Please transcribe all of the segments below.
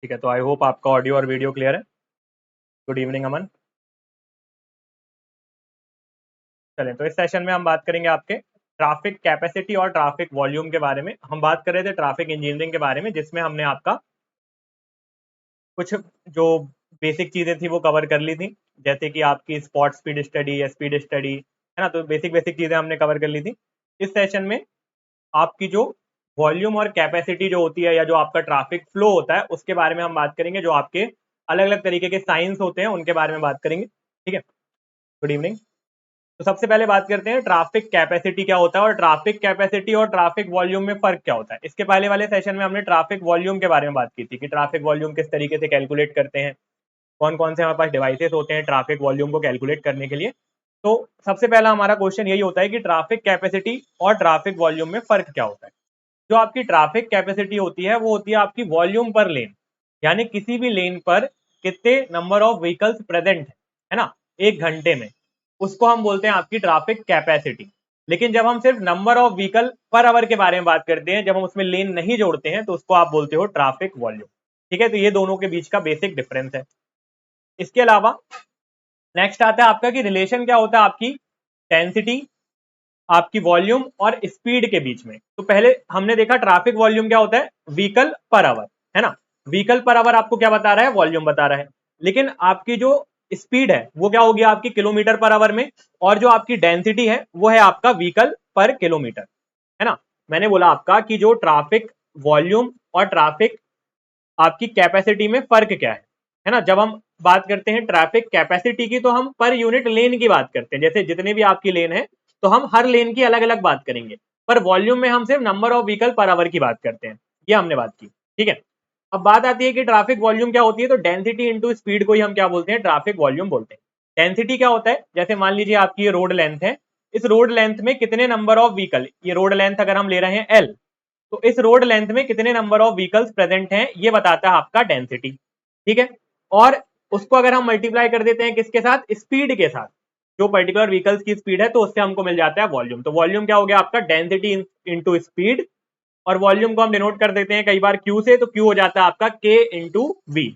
ठीक है, तो आई होप आपका ऑडियो और वीडियो क्लियर है। गुड इवनिंग अमन। चलें, तो इस सेशन में हम बात करेंगे आपके ट्रैफिक कैपेसिटी और ट्रैफिक वॉल्यूम के बारे में। हम बात कर रहे थे ट्रैफिक इंजीनियरिंग के बारे में, जिसमें हमने आपका कुछ जो बेसिक चीजें थी वो कवर कर ली थी, जैसे कि आपकी स्पॉट स्पीड स्टडी या स्पीड स्टडी, है ना। तो बेसिक बेसिक चीजें हमने कवर कर ली थी। इस सेशन में आपकी जो वॉल्यूम और कैपेसिटी जो होती है, या जो आपका ट्रैफिक फ्लो होता है, उसके बारे में हम बात करेंगे। जो आपके अलग अलग तरीके के साइंस होते हैं उनके बारे में बात करेंगे। ठीक है, गुड इवनिंग। तो सबसे पहले बात करते हैं ट्रैफिक कैपेसिटी क्या होता है, और ट्रैफिक कैपेसिटी और ट्रैफिक वॉल्यूम में फर्क क्या होता है। इसके पहले वाले सेशन में हमने ट्रैफिक वॉल्यूम के बारे में बात की थी कि ट्रैफिक वॉल्यूम किस तरीके से कैलकुलेट करते हैं, कौन कौन से हमारे पास डिवाइसेस होते हैं ट्रैफिक वॉल्यूम को कैलकुलेट करने के लिए। तो सबसे पहला हमारा क्वेश्चन यही होता है कि ट्रैफिक कैपेसिटी और ट्रैफिक वॉल्यूम में फर्क क्या होता है। जो आपकी ट्रैफिक कैपेसिटी होती है वो होती है आपकी वॉल्यूम पर लेन, यानी किसी भी लेन पर कितने नंबर ऑफ व्हीकल्स प्रेजेंट है ना एक घंटे में, उसको हम बोलते हैं आपकी ट्रैफिक कैपेसिटी। लेकिन जब हम सिर्फ number of vehicle per our के बारे में बात करते हैं, जब हम उसमें लेन नहीं जोड़ते हैं, तो उसको आप बोलते हो ट्रैफिक वॉल्यूम। ठीक है, तो ये दोनों के बीच का बेसिक डिफरेंस है। इसके अलावा नेक्स्ट आता है आपका कि रिलेशन क्या होता है आपकी डेंसिटी, आपकी वॉल्यूम और स्पीड के बीच में। तो पहले हमने देखा ट्रैफिक वॉल्यूम क्या होता है, व्हीकल पर आवर, है ना। व्हीकल पर आवर आपको क्या बता रहा है, वॉल्यूम बता रहा है। लेकिन आपकी जो स्पीड है वो क्या होगी आपकी किलोमीटर पर आवर में, और जो आपकी डेंसिटी है वो है आपका व्हीकल पर किलोमीटर, है ना। मैंने बोला आपका कि जो ट्रैफिक वॉल्यूम और ट्रैफिक आपकी कैपेसिटी में फर्क क्या है ना। जब हम बात करते हैं ट्रैफिक कैपेसिटी की, तो हम पर यूनिट लेन की बात करते हैं, जैसे जितने भी आपकी लेन है तो हम हर लेन की अलग अलग बात करेंगे। पर वॉल्यूम में हम सिर्फ number of vehicle per our की बात करते हैं, ये हमने बात की। ठीक है, अब बात आती है कि ट्रैफिक वॉल्यूम क्या होती है। तो डेंसिटी इंटू स्पीड को ही हम क्या बोलते हैं, ट्रैफिक वॉल्यूम बोलते हैं। डेंसिटी क्या होता है, जैसे मान लीजिए आपकी ये रोड लेंथ है, इस रोड लेंथ में कितने नंबर ऑफ व्हीकल, ये रोड लेंथ अगर हम ले रहे हैं एल, तो इस रोड लेंथ में कितने नंबर ऑफ व्हीकल्स प्रेजेंट हैं, ये बताता है आपका डेंसिटी। ठीक है, और उसको अगर हम मल्टीप्लाई कर देते हैं किसके साथ, स्पीड के साथ, जो पर्टिकुलर व्हीकल्स की स्पीड है, तो उससे हमको मिल जाता है वॉल्यूम। तो वॉल्यूम क्या हो गया आपका, डेंसिटी इंटू स्पीड, और वॉल्यूम को हम डिनोट कर देते हैं कई बार क्यू से, तो क्यू हो जाता है आपका के इंटू वी।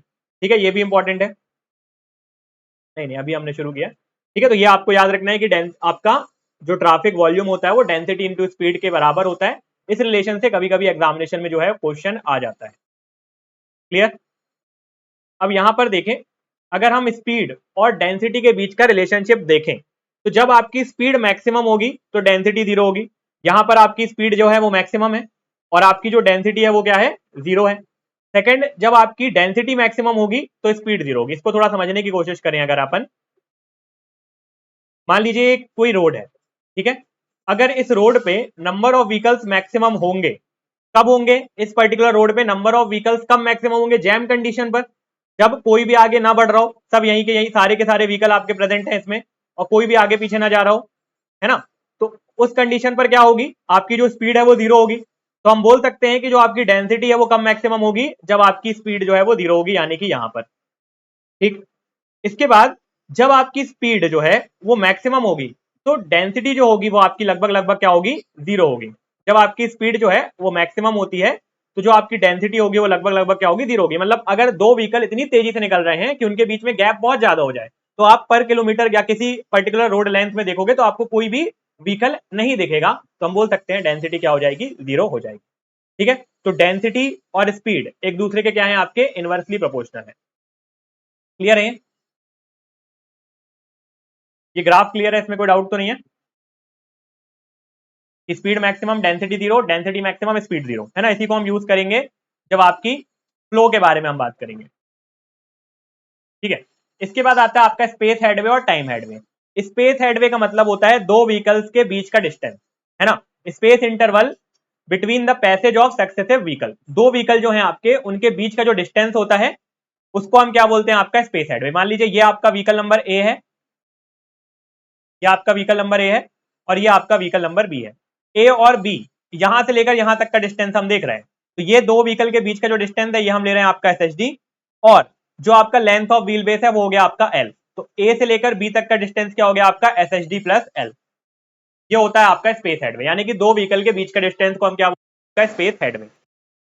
ठीक है, ये भी इंपॉर्टेंट है। नहीं नहीं, अभी हमने शुरू किया। ठीक है, तो ये आपको याद रखना है कि आपका जो ट्रैफिक वॉल्यूम होता है वो डेंसिटी इंटू स्पीड के बराबर होता है। इस रिलेशन से कभी कभी एग्जामिनेशन में जो है क्वेश्चन आ जाता है। क्लियर। अब यहां पर देखें, अगर हम स्पीड और डेंसिटी के बीच का रिलेशनशिप देखें, तो जब आपकी स्पीड मैक्सिमम होगी तो डेंसिटी जीरो होगी। यहां पर आपकी स्पीड जो है वो मैक्सिमम है, और आपकी जो डेंसिटी है वो क्या है, जीरो है। सेकंड, जब आपकी डेंसिटी मैक्सिमम होगी तो स्पीड जीरो होगी। इसको थोड़ा समझने की कोशिश करें। अगर अपन मान लीजिए कोई रोड है, ठीक है, अगर इस रोड पे नंबर ऑफ व्हीकल्स मैक्सिमम होंगे, कब होंगे, इस पर्टिकुलर रोड पे नंबर ऑफ व्हीकल्स कब मैक्सिमम होंगे, जैम कंडीशन पर, जब कोई भी आगे ना बढ़ रहा हो, सब यहीं के यहीं सारे के सारे व्हीकल आपके प्रेजेंट हैं इसमें, और कोई भी आगे पीछे ना जा रहा हो, है ना। तो उस कंडीशन पर क्या होगी, आपकी जो स्पीड है वो जीरो होगी। तो हम बोल सकते हैं कि जो आपकी डेंसिटी है वो कब मैक्सिमम होगी, जब आपकी स्पीड जो है वो जीरो होगी, यानी कि यहां पर। ठीक, इसके बाद जब आपकी स्पीड जो है वो मैक्सिमम होगी, तो डेंसिटी जो होगी वो आपकी लगभग लगभग क्या होगी, जीरो होगी। जब आपकी स्पीड जो है वो मैक्सिमम होती है, तो जो आपकी डेंसिटी होगी वो लगभग लगभग क्या होगी, जीरो होगी। मतलब अगर दो व्हीकल इतनी तेजी से निकल रहे हैं कि उनके बीच में गैप बहुत ज्यादा हो जाए, तो आप पर किलोमीटर या किसी पर्टिकुलर रोड लेंथ में देखोगे तो आपको कोई भी व्हीकल नहीं दिखेगा। तो हम बोल सकते हैं डेंसिटी क्या हो जाएगी, जीरो हो जाएगी। ठीक है, तो डेंसिटी और स्पीड एक दूसरे के क्या है, आपके इनवर्सली प्रोपोर्शनल है। क्लियर है, ये ग्राफ क्लियर है, इसमें कोई डाउट तो नहीं है। Speed maximum density zero, density maximum speed zero, है ना। इसी को हम यूज करेंगे जब आपकी फ्लो के बारे में हम बात करेंगे। ठीक है, इसके बाद आता है आपका स्पेस हेडवे और टाइम हेडवे। स्पेस हेडवे का मतलब होता है दो व्हीकल्स के बीच का डिस्टेंस, है ना। Space interval between the passage of successive vehicle, दो व्हीकल जो है आपके उनके बीच का जो डिस्टेंस होता है उसको हम क्या बोलते हैं, आपका स्पेस हेडवे। मान लीजिए ये आपका व्हीकल नंबर ए है, ये आपका व्हीकल नंबर ए है, और ये आपका व्हीकल नंबर बी है। ए और बी, यहां से लेकर यहां तक का डिस्टेंस हम देख रहे हैं, तो ये दो व्हीकल के बीच का जो डिस्टेंस है ये हम ले रहे हैं आपका एसएचडी, और जो आपका लेंथ ऑफ व्हील बेस है वो हो गया आपका एल। तो ए से लेकर बी तक का डिस्टेंस क्या हो गया आपका, एसएचडी प्लस एल। ये होता है आपका स्पेस हेडवे, यानी कि दो व्हीकल के बीच का डिस्टेंस को हम क्या बोलते हैं, स्पेस हेडवे।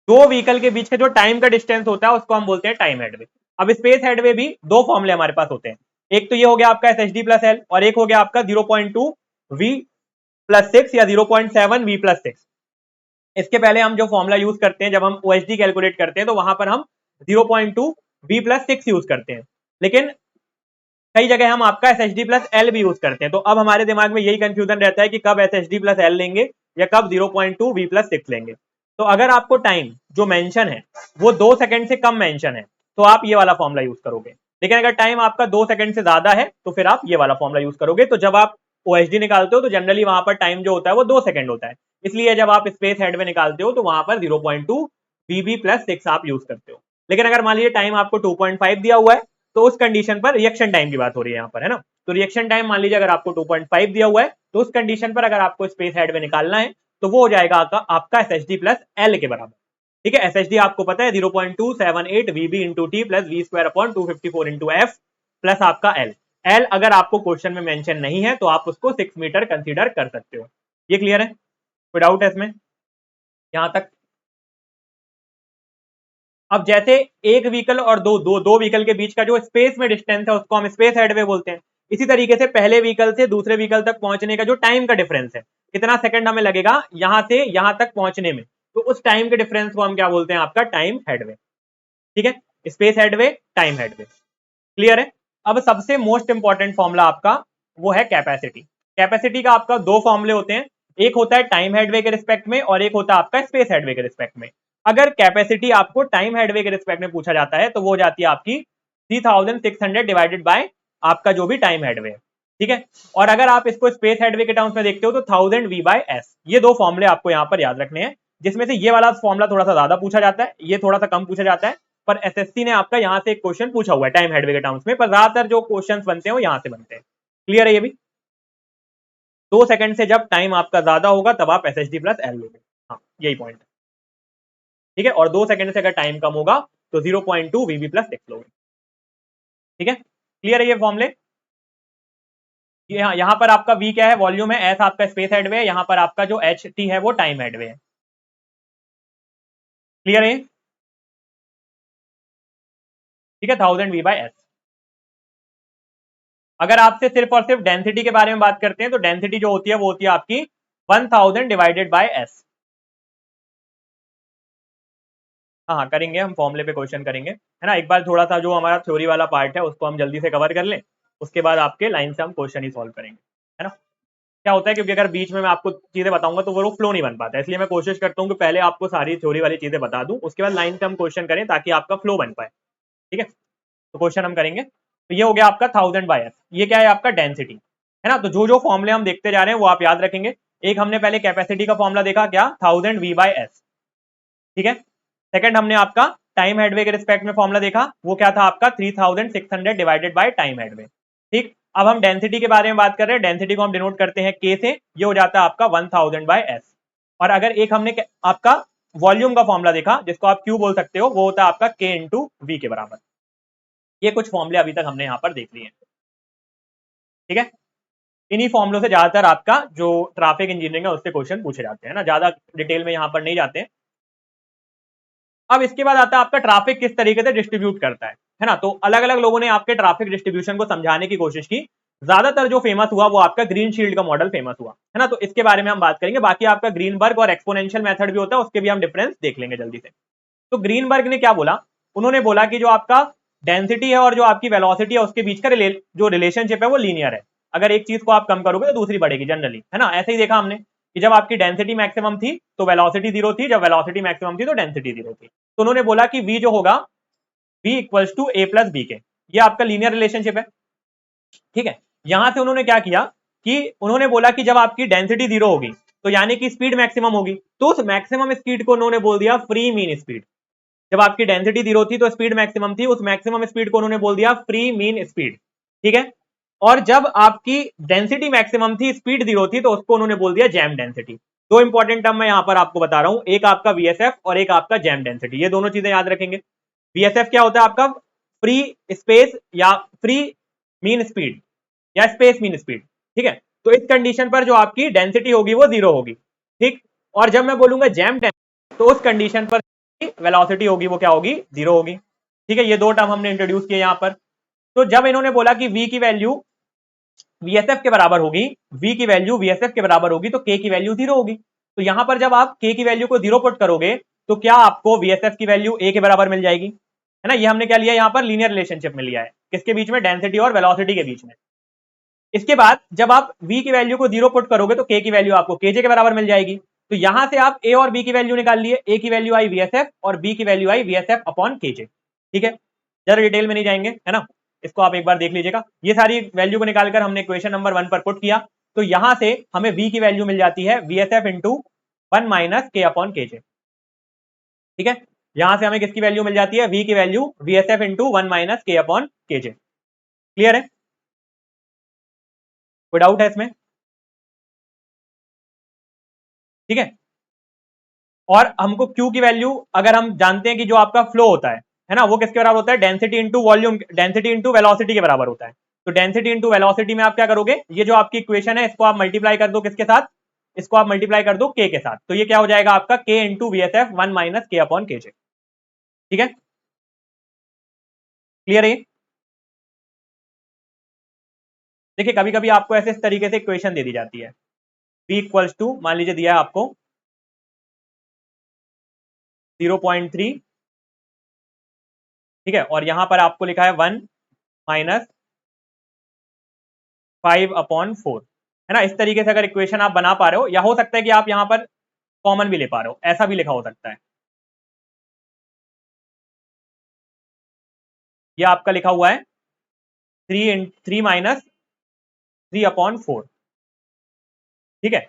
दो व्हीकल के बीच का जो टाइम का डिस्टेंस होता है उसको हम बोलते हैं टाइम हेडवे। अब स्पेस हेडवे भी दो फॉर्मूले हमारे पास होते हैं, एक तो ये हो गया आपका S H D plus L और एक हो गया आपका 0.2 वी प्लस 6 या 0.7 वी प्लस 6। इसके पहले हम जो फॉर्मूला यूज करते हैं जब हम OHD कैलकुलेट करते हैं तो वहां पर हम 0.2 v प्लस 6 यूज करते हैं, लेकिन कई जगह हम आपका S H D plus L भी यूज करते हैं। तो अब हमारे दिमाग में यही कंफ्यूजन रहता है कि कब S H D plus L लेंगे या कब 0.2 वी प्लस 6 लेंगे। तो अगर आपको टाइम जो मेंशन है वो 2 सेकंड से कम मेंशन है तो आप ये वाला फॉर्मूला यूज करोगे, लेकिन अगर टाइम आपका 2 सेकंड से ज्यादा है तो फिर आप ये वाला फॉर्मूला यूज करोगे। तो जब आप OHD निकालते हो तो जनरली वहां पर टाइम जो होता है वो 2 सेकंड होता है, इसलिए जब आप स्पेस हेडवे निकालते हो तो वहां पर 0.2 वीबी प्लस 6 आप यूज करते हो। लेकिन अगर मान लीजिए टाइम आपको 2.5 दिया हुआ है तो उस कंडीशन पर रिएक्शन टाइम की बात हो रही है यहाँ पर, है ना। तो रिएक्शन टाइम मान लीजिए अगर आपको 2.5 दिया हुआ है तो उस कंडीशन पर अगर आपको स्पेस हेडवे निकालना है तो वो हो जाएगा आपका S H D plus L के बराबर। ठीक है, एस एच डी आपको पता है 0.278 VB into T plus V square upon 254 into F plus आपका एल। एल अगर आपको क्वेश्चन में मेंशन नहीं है तो आप उसको 6 मीटर कंसीडर कर सकते हो। ये क्लियर है, कोई डाउट है इसमें यहां तक? अब जैसे एक व्हीकल और दो व्हीकल के बीच का जो स्पेस में डिस्टेंस है उसको हम स्पेस हेडवे बोलते हैं, इसी तरीके से पहले व्हीकल से दूसरे व्हीकल तक पहुंचने का जो टाइम का डिफरेंस है, कितना सेकंड हमें लगेगा यहां से यहां तक पहुंचने में, तो उस टाइम के डिफरेंस को हम क्या बोलते हैं? आपका टाइम हेडवे। ठीक है, space headway, time headway, clear है। अब सबसे मोस्ट इंपॉर्टेंट फॉर्मूला आपका वो है कैपेसिटी। कैपेसिटी का आपका दो फॉर्मूले होते हैं, एक होता है टाइम हेडवे के रिस्पेक्ट में और एक होता है आपका स्पेस हेडवे के रिस्पेक्ट में। अगर कैपेसिटी आपको टाइम हेडवे के रिस्पेक्ट में पूछा जाता है तो वो हो जाती है आपकी 3600 डिवाइडेड बाय आपका जो भी टाइम हेडवे है। ठीक है, और अगर आप इसको स्पेस हेडवे के टर्म्स में देखते हो तो 1000 वी बाय एस। ये दो फॉर्मूले आपको यहाँ पर याद रखने हैं, जिसमें से ये वाला फॉर्मूला थोड़ा सा ज्यादा पूछा जाता है, ये थोड़ा सा कम पूछा जाता है। पर एसएससी ने आपका यहाँ से एक क्वेश्चन पूछा हुआ है टाइम हेडवे के टर्म्स में, पर ज्यादातर जो क्वेश्चंस बनते हैं वो यहाँ से बनते हैं। क्लियर है ये भी? 2 सेकंड से जब टाइम आपका ज्यादा होगा तब आप S H D plus L लोगे, हाँ यही पॉइंट है। ठीक है, और 2 सेकंड से अगर टाइम कम होगा तो 0.2 वीबी प्लस 6 लोगे। ठीक है, क्लियर है ये फॉर्मूले? ये यहाँ पर आपका V क्या है? वॉल्यूम है, S आपका स्पेस हेडवे है, यहाँ पर आपका जो एच टी है वो टाइम हेडवे है। क्लियर है? ठीक है, 1000 V बाय एस। अगर आपसे सिर्फ और सिर्फ डेंसिटी के बारे में बात करते हैं तो डेंसिटी जो होती है वो होती है आपकी 1000 डिवाइडेड बाय एस। हाँ करेंगे, हम फॉर्मूले पे क्वेश्चन करेंगे, है ना। एक बार थोड़ा सा जो हमारा थ्योरी वाला पार्ट है उसको हम जल्दी से कवर कर लें, उसके बाद आपके लाइन से हम क्वेश्चन ही सॉल्व करेंगे, है ना। क्या होता है, क्योंकि अगर बीच में मैं आपको चीजें बताऊंगा तो वो फ्लो नहीं बन पाता है, इसलिए मैं कोशिश करता हूँ कि पहले आपको सारी थ्योरी वाली चीजें बता दूं, उसके बाद लाइन से हम क्वेश्चन करें ताकि आपका फ्लो बन पाए। ठीक है, तो क्वेश्चन हम करेंगे। तो ये हो गया आपका 1000 बाय एस, ये क्या है? आपका डेंसिटी, है ना। तो जो जो फॉर्मूले हम देखते जा रहे हैं वो आप याद रखेंगे। एक हमने पहले कैपेसिटी का फॉर्मूला देखा, क्या? 1000 वी बाय एस। ठीक है, सेकंड हमने आपका टाइम हेडवे के रिस्पेक्ट में फॉर्मूला देखा, वो क्या था आपका? 3600 डिवाइडेड बाय टाइम हेडवे। ठीक, अब हम डेंसिटी के बारे में बात कर रहे हैं, डेंसिटी को हम डिनोट करते हैं के से, ये हो जाता है आपका 1000 बाय एस। और अगर एक हमने आपका वॉल्यूम का फॉर्मूला देखा जिसको आप क्यू बोल सकते हो, वो होता है आपका के इंटू वी के बराबर। ये कुछ फॉर्मूले अभी तक हमने यहाँ पर देख लिए हैं। ठीक है, इन्हीं फॉर्मुलों से ज्यादातर आपका जो ट्रैफिक इंजीनियरिंग है उससे क्वेश्चन पूछे जाते हैं ना, ज्यादा डिटेल में यहाँ पर नहीं जाते हैं। अब इसके बाद आता है आपका ट्रैफिक किस तरीके से डिस्ट्रीब्यूट करता है ना। तो अलग अलग लोगों ने आपके ट्रैफिक डिस्ट्रीब्यूशन को समझाने की कोशिश की, ज्यादातर जो फेमस हुआ वो आपका ग्रीन शील्ड का मॉडल फेमस हुआ, है ना। तो इसके बारे में हम बात करेंगे, बाकी आपका ग्रीनबर्ग और एक्सपोनेंशियल मेथड भी होता है, उसके भी हम डिफरेंस देख लेंगे जल्दी से। तो ग्रीनबर्ग ने क्या बोला? उन्होंने बोला कि जो आपका डेंसिटी है और जो आपकी वेलोसिटी है उसके बीच का जो रिलेशनशिप है वो लीनियर है। अगर एक चीज को आप कम करोगे तो दूसरी बढ़ेगी जनरली, है ना। ऐसे ही देखा हमने कि जब आपकी डेंसिटी मैक्सिमम थी तो वेलोसिटी जीरो थी, जब वेलोसिटी मैक्सिमम थी तो डेंसिटी जीरो थी। तो उन्होंने बोला कि v जो होगा v equals to a plus B के, ये आपका लीनियर रिलेशनशिप है। ठीक है, यहां से उन्होंने क्या किया कि उन्होंने बोला कि जब आपकी डेंसिटी जीरो होगी तो यानी कि स्पीड मैक्सिमम होगी, तो उस मैक्सिमम स्पीड को उन्होंने बोल दिया फ्री मीन स्पीड। जब आपकी डेंसिटी जीरो थी तो स्पीड मैक्सिमम थी, उस मैक्सिमम स्पीड को उन्होंने बोल दिया फ्री मीन स्पीड। ठीक है, और जब आपकी डेंसिटी मैक्सिमम थी, स्पीड जीरो थी, तो उसको उन्होंने बोल दिया जैम डेंसिटी। दो इंपॉर्टेंट टर्म मैं यहां पर आपको बता रहा हूं, एक आपका वीएसएफ और एक आपका जैम डेंसिटी, ये दोनों चीजें याद रखेंगे। वीएसएफ क्या होता है? आपका फ्री स्पेस या फ्री मीन स्पीड या स्पेस मीन स्पीड। ठीक है, तो इस कंडीशन पर जो आपकी डेंसिटी होगी वो जीरो होगी। ठीक, और जब मैं बोलूंगा जैम डेंसिटी तो उस कंडीशन पर वेलोसिटी होगी वो क्या होगी, 0 होगी। ठीक है, ये दो टर्म हमने इंट्रोड्यूस किए यहां पर। तो जब इन्होंने बोला कि v की वैल्यू VSF के बराबर होगी, v की वैल्यू VSF के बराबर होगी तो k की वैल्यू 0 होगी। तो यहां पर जब आप k की वैल्यू को 0 पुट करोगे तो क्या आपको VSF की वैल्यू a के बराबर मिल जाएगी, है ना। ये हमने क्या लिया यहां पर, लीनियर रिलेशनशिप में लिया है, किसके बीच में, डेंसिटी और वेलोसिटी के बीच में। इसके बाद जब आप v की वैल्यू को 0 पुट करोगे तो k की वैल्यू आपको kj के बराबर मिल जाएगी। तो यहां से आप a और b की वैल्यू निकाल लिए, a की वैल्यू आई VSF और b की वैल्यू आई VSF अपॉन kj। ठीक है, ज्यादा डिटेल में नहीं जाएंगे, है ना, इसको आप एक बार देख लीजिएगा। ये सारी वैल्यू को निकालकर हमने इक्वेशन नंबर 1 पर पुट किया, तो यहां से हमें v की वैल्यू मिल जाती है VSF into 1 minus k upon kj। ठीक है, यहां से हमें किसकी वैल्यू मिल जाती है, v की value VSF into 1 minus k upon kj। Clear है, कोई डाउट है इसमें? ठीक है, और हमको Q की वैल्यू अगर हम जानते हैं कि जो आपका फ्लो होता है ना, वो किसके बराबर होता है, density into volume, density into velocity के बराबर होता है। तो डेंसिटी इंटू वेलोसिटी में आप क्या करोगे, ये जो आपकी इक्वेशन है इसको आप मल्टीप्लाई कर दो किसके साथ, इसको आप मल्टीप्लाई कर दो k के साथ, तो ये क्या हो जाएगा आपका k into VSF 1 minus k upon kj। ठीक है, क्लियर है। देखिए कभी कभी आपको ऐसे इस तरीके से इक्वेशन दे दी जाती है, v इक्वल्स टू, मान लीजिए दिया है आपको 0.3, ठीक है, और यहां पर आपको लिखा है 1 माइनस 5 अपॉन 4, है ना। इस तरीके से अगर इक्वेशन आप बना पा रहे हो, या हो सकता है कि आप यहां पर कॉमन भी ले पा रहे हो, ऐसा भी लिखा हो सकता है। ये आपका लिखा हुआ है 3 माइनस 3/4। ठीक है,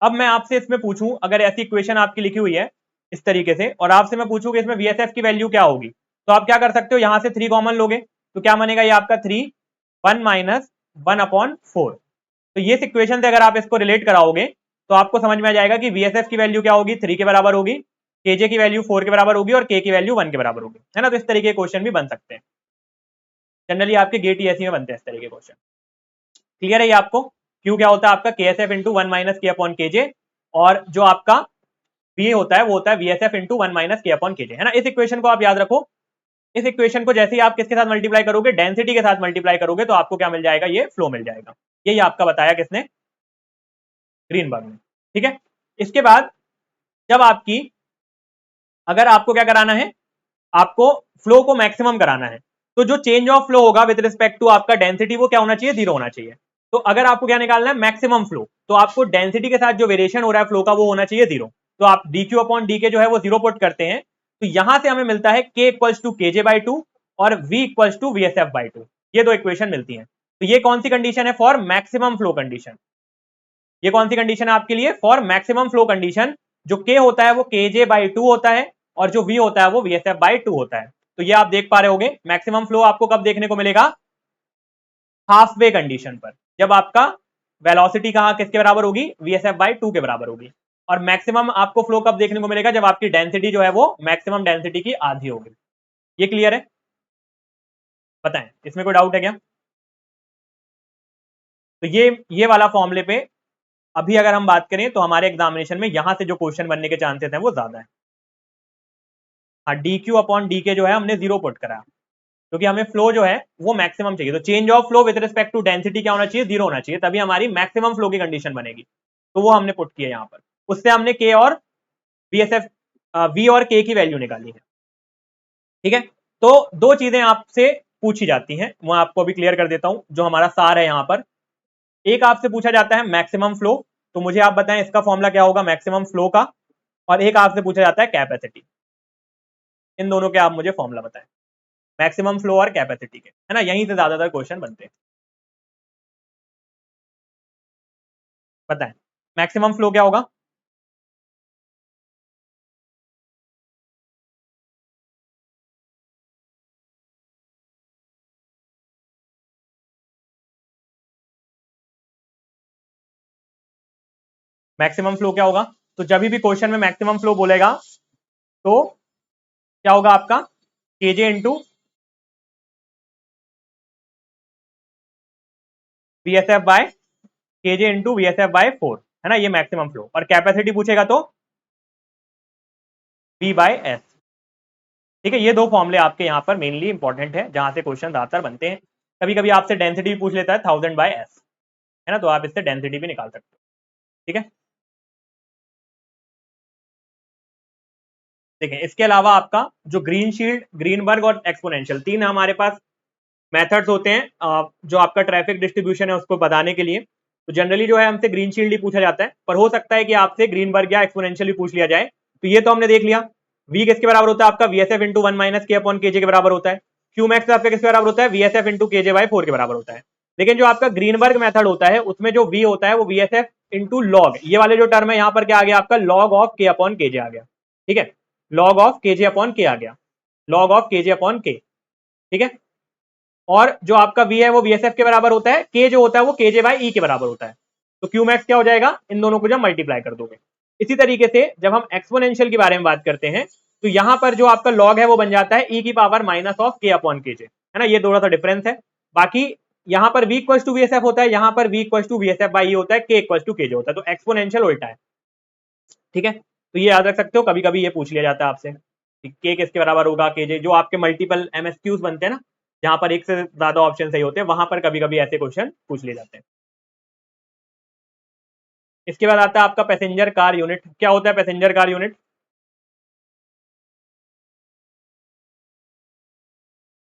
अब मैं आपसे इसमें पूछूं, अगर ऐसी इक्वेशन आपकी लिखी हुई है इस तरीके से, और आपसे मैं पूछूं कि इसमें VSF की वैल्यू क्या होगी, तो आप क्या कर सकते हो, यहां से 3 कॉमन लोगे तो क्या बनेगा, ये आपका 3 1 माइनस 1/4। तो ये इक्वेशन से अगर आप इसको रिलेट कराओगे तो आपको समझ में आ जाएगा कि VSF की वैल्यू क्या होगी, 3 के बराबर होगी, KJ की वैल्यू 4 के बराबर होगी और K की वैल्यू 1 के बराबर होगी, है ना। तो इस तरीके के क्वेश्चन भी बन सकते हैं, जनरली आपके गेट ईएससी में बनते हैं इस तरीके के क्वेश्चन। क्लियर है ये आपको, क्यू क्या होता है आपका KSF इंटू 1 माइनस के अपॉन KJ, और जो आपका V होता है वो होता है VSF इंटू 1 माइनस के अपॉन KJ, है ना। इस इक्वेशन को आप याद रखो, इस इक्वेशन को जैसे ही आप किसके साथ मल्टीप्लाई करोगे, डेंसिटी के साथ मल्टीप्लाई करोगे तो आपको क्या मिल जाएगा, ये फ्लो मिल जाएगा। यही आपका बताया किसने, ग्रीनबर्ग ने। ठीक है, इसके बाद जब आपकी, अगर आपको क्या कराना है, आपको फ्लो को मैक्सिमम कराना है, तो जो चेंज ऑफ फ्लो होगा विद रिस्पेक्ट टू आपका डेंसिटी वो क्या होना चाहिए, 0 होना चाहिए। तो अगर आपको क्या निकालना है, मैक्सिमम फ्लो, तो आपको डेंसिटी के साथ जो वेरिएशन हो रहा है फ्लो का वो होना चाहिए 0। तो आप dq अपॉन डी जो है वो 0 पुट करते हैं, तो यहां से हमें मिलता है k इक्वल्स टू KJ/2 और v इक्वल्स टू VSF/2, ये दो इक्वेशन मिलती हैं। तो ये कौन सी कंडीशन है, फॉर मैक्सिमम फ्लो कंडीशन। ये कौन सी कंडीशन है आपके लिए, फॉर मैक्सिमम फ्लो कंडीशन। जो k होता है वो KJ/2 होता है और जो v होता है वो VSF/2 होता है। तो ये आप देख पा रहे होगे, मैक्सिमम फ्लो आपको कब देखने को मिलेगा, हाफ वे कंडीशन पर, जब आपका वेलोसिटी कहां किसके बराबर होगी, VSF/2 के बराबर होगी। और मैक्सिमम आपको फ्लो कब देखने को मिलेगा, जब आपकी डेंसिटी जो है वो मैक्सिमम डेंसिटी की आधी होगी। ये क्लियर है, बताएं इसमें कोई डाउट है क्या। तो ये वाला फॉर्मूले पे अभी अगर हम बात करें तो हमारे एग्जामिनेशन में यहां से जो क्वेश्चन बनने के चांसेस हैं वो ज्यादा है। हाँ, dq अपॉन डी जो है हमने 0 पुट करा, क्योंकि हमें फ्लो जो है वो मैक्सिमम चाहिए। तो change of flow with respect to density क्या होना चाहिए, 0 होना चाहिए, तभी हमारी मैक्सिमम फ्लो की कंडीशन बनेगी। तो वो हमने पुट किया यहाँ पर, उससे हमने k और VSF v और k की वैल्यू निकाली है। ठीक है, तो दो चीजें आपसे पूछी जाती हैं, मैं आपको अभी क्लियर कर देता हूं जो हमारा सार है यहाँ पर। एक आपसे पूछा जाता है मैक्सिमम फ्लो, तो मुझे आप बताएं इसका फॉर्मूला क्या होगा मैक्सिमम फ्लो का, और एक आपसे पूछा जाता है कैपेसिटी। इन दोनों के आप मुझे फॉर्मूला बताएं, मैक्सिमम फ्लो और कैपेसिटी के, है ना, यहीं से ज्यादातर क्वेश्चन बनते हैं। बताएं मैक्सिमम फ्लो क्या होगा, मैक्सिमम फ्लो क्या होगा। तो जब भी क्वेश्चन में मैक्सिमम फ्लो बोलेगा तो क्या होगा आपका, केजे इंटू VSF/4, है ना, ये मैक्सिमम फ्लो। और कैपेसिटी पूछेगा तो V/S, ठीक है, ये दो फॉर्मूले आपके यहाँ पर मेनली इंपॉर्टेंट है, जहां से क्वेश्चन ज्यादातर बनते हैं। कभी कभी आपसे डेंसिटी भी पूछ लेता है 1000/s, है ना, तो आप इससे डेंसिटी भी निकाल सकते हो। ठीक है, देखें इसके अलावा आपका जो ग्रीनशील्ड, ग्रीनबर्ग और एक्सपोनेंशियल, तीन हमारे पास मेथड्स होते हैं जो आपका ट्रैफिक डिस्ट्रीब्यूशन है उसको बताने के लिए। तो जनरली जो है हमसे ग्रीनशील्ड ही पूछा जाता है, पर हो सकता है कि आपसे ग्रीनबर्ग या एक्सपोनेंशियल भी पूछ लिया जाए। तो ये तो हमने देख लिया, वी किसके बराबर होता है आपका, VSF इंटू 1 माइनस के अपॉन केजे के बराबर होता है। क्यू मैक्स आपका किसके बराबर होता है, VSF इंटू केजे बाई 4 के बराबर होता है। लेकिन जो आपका ग्रीनबर्ग मेथड होता है उसमें जो वी होता है वो VSF इंटू लॉग, ये वाले जो टर्म है यहाँ पर क्या आ गया आपका, लॉग ऑफ के अपॉन केजे आ गया। ठीक है, लॉग ऑफ केजे अपॉन के आ गया, लॉग ऑफ केजे अपॉन के। ठीक है, और जो आपका वी है वो VSF के बराबर होता है, के जो होता है वो केजे बाई ई के बराबर होता है। तो क्यू मैक्स क्या हो जाएगा, इन दोनों को जब मल्टीप्लाई कर दोगे। इसी तरीके से जब हम एक्सपोनेंशियल के बारे में बात करते हैं तो यहां पर जो आपका लॉग है वो बन जाता है ई की पावर माइनस ऑफ के अपॉन केजे, है ना, ये थोड़ा सा डिफरेंस है। बाकी यहाँ पर v इक्वल टू VSF होता है, यहाँ पर v equal to VSF by E होता है, k इक्वल टू केजे होता है, तो एक्सपोनेंशियल उल्टा है। ठीक है, तो ये याद रख सकते हो, कभी कभी ये पूछ लिया जाता है आपसे के किसके बराबर होगा, केजे, जो आपके मल्टीपल MSQs बनते हैं ना, जहां पर एक से ज्यादा ऑप्शन सही होते हैं, वहां पर कभी कभी ऐसे क्वेश्चन पूछ लिए जाते हैं। इसके बाद आता है आपका पैसेंजर कार यूनिट। क्या होता है passenger car unit?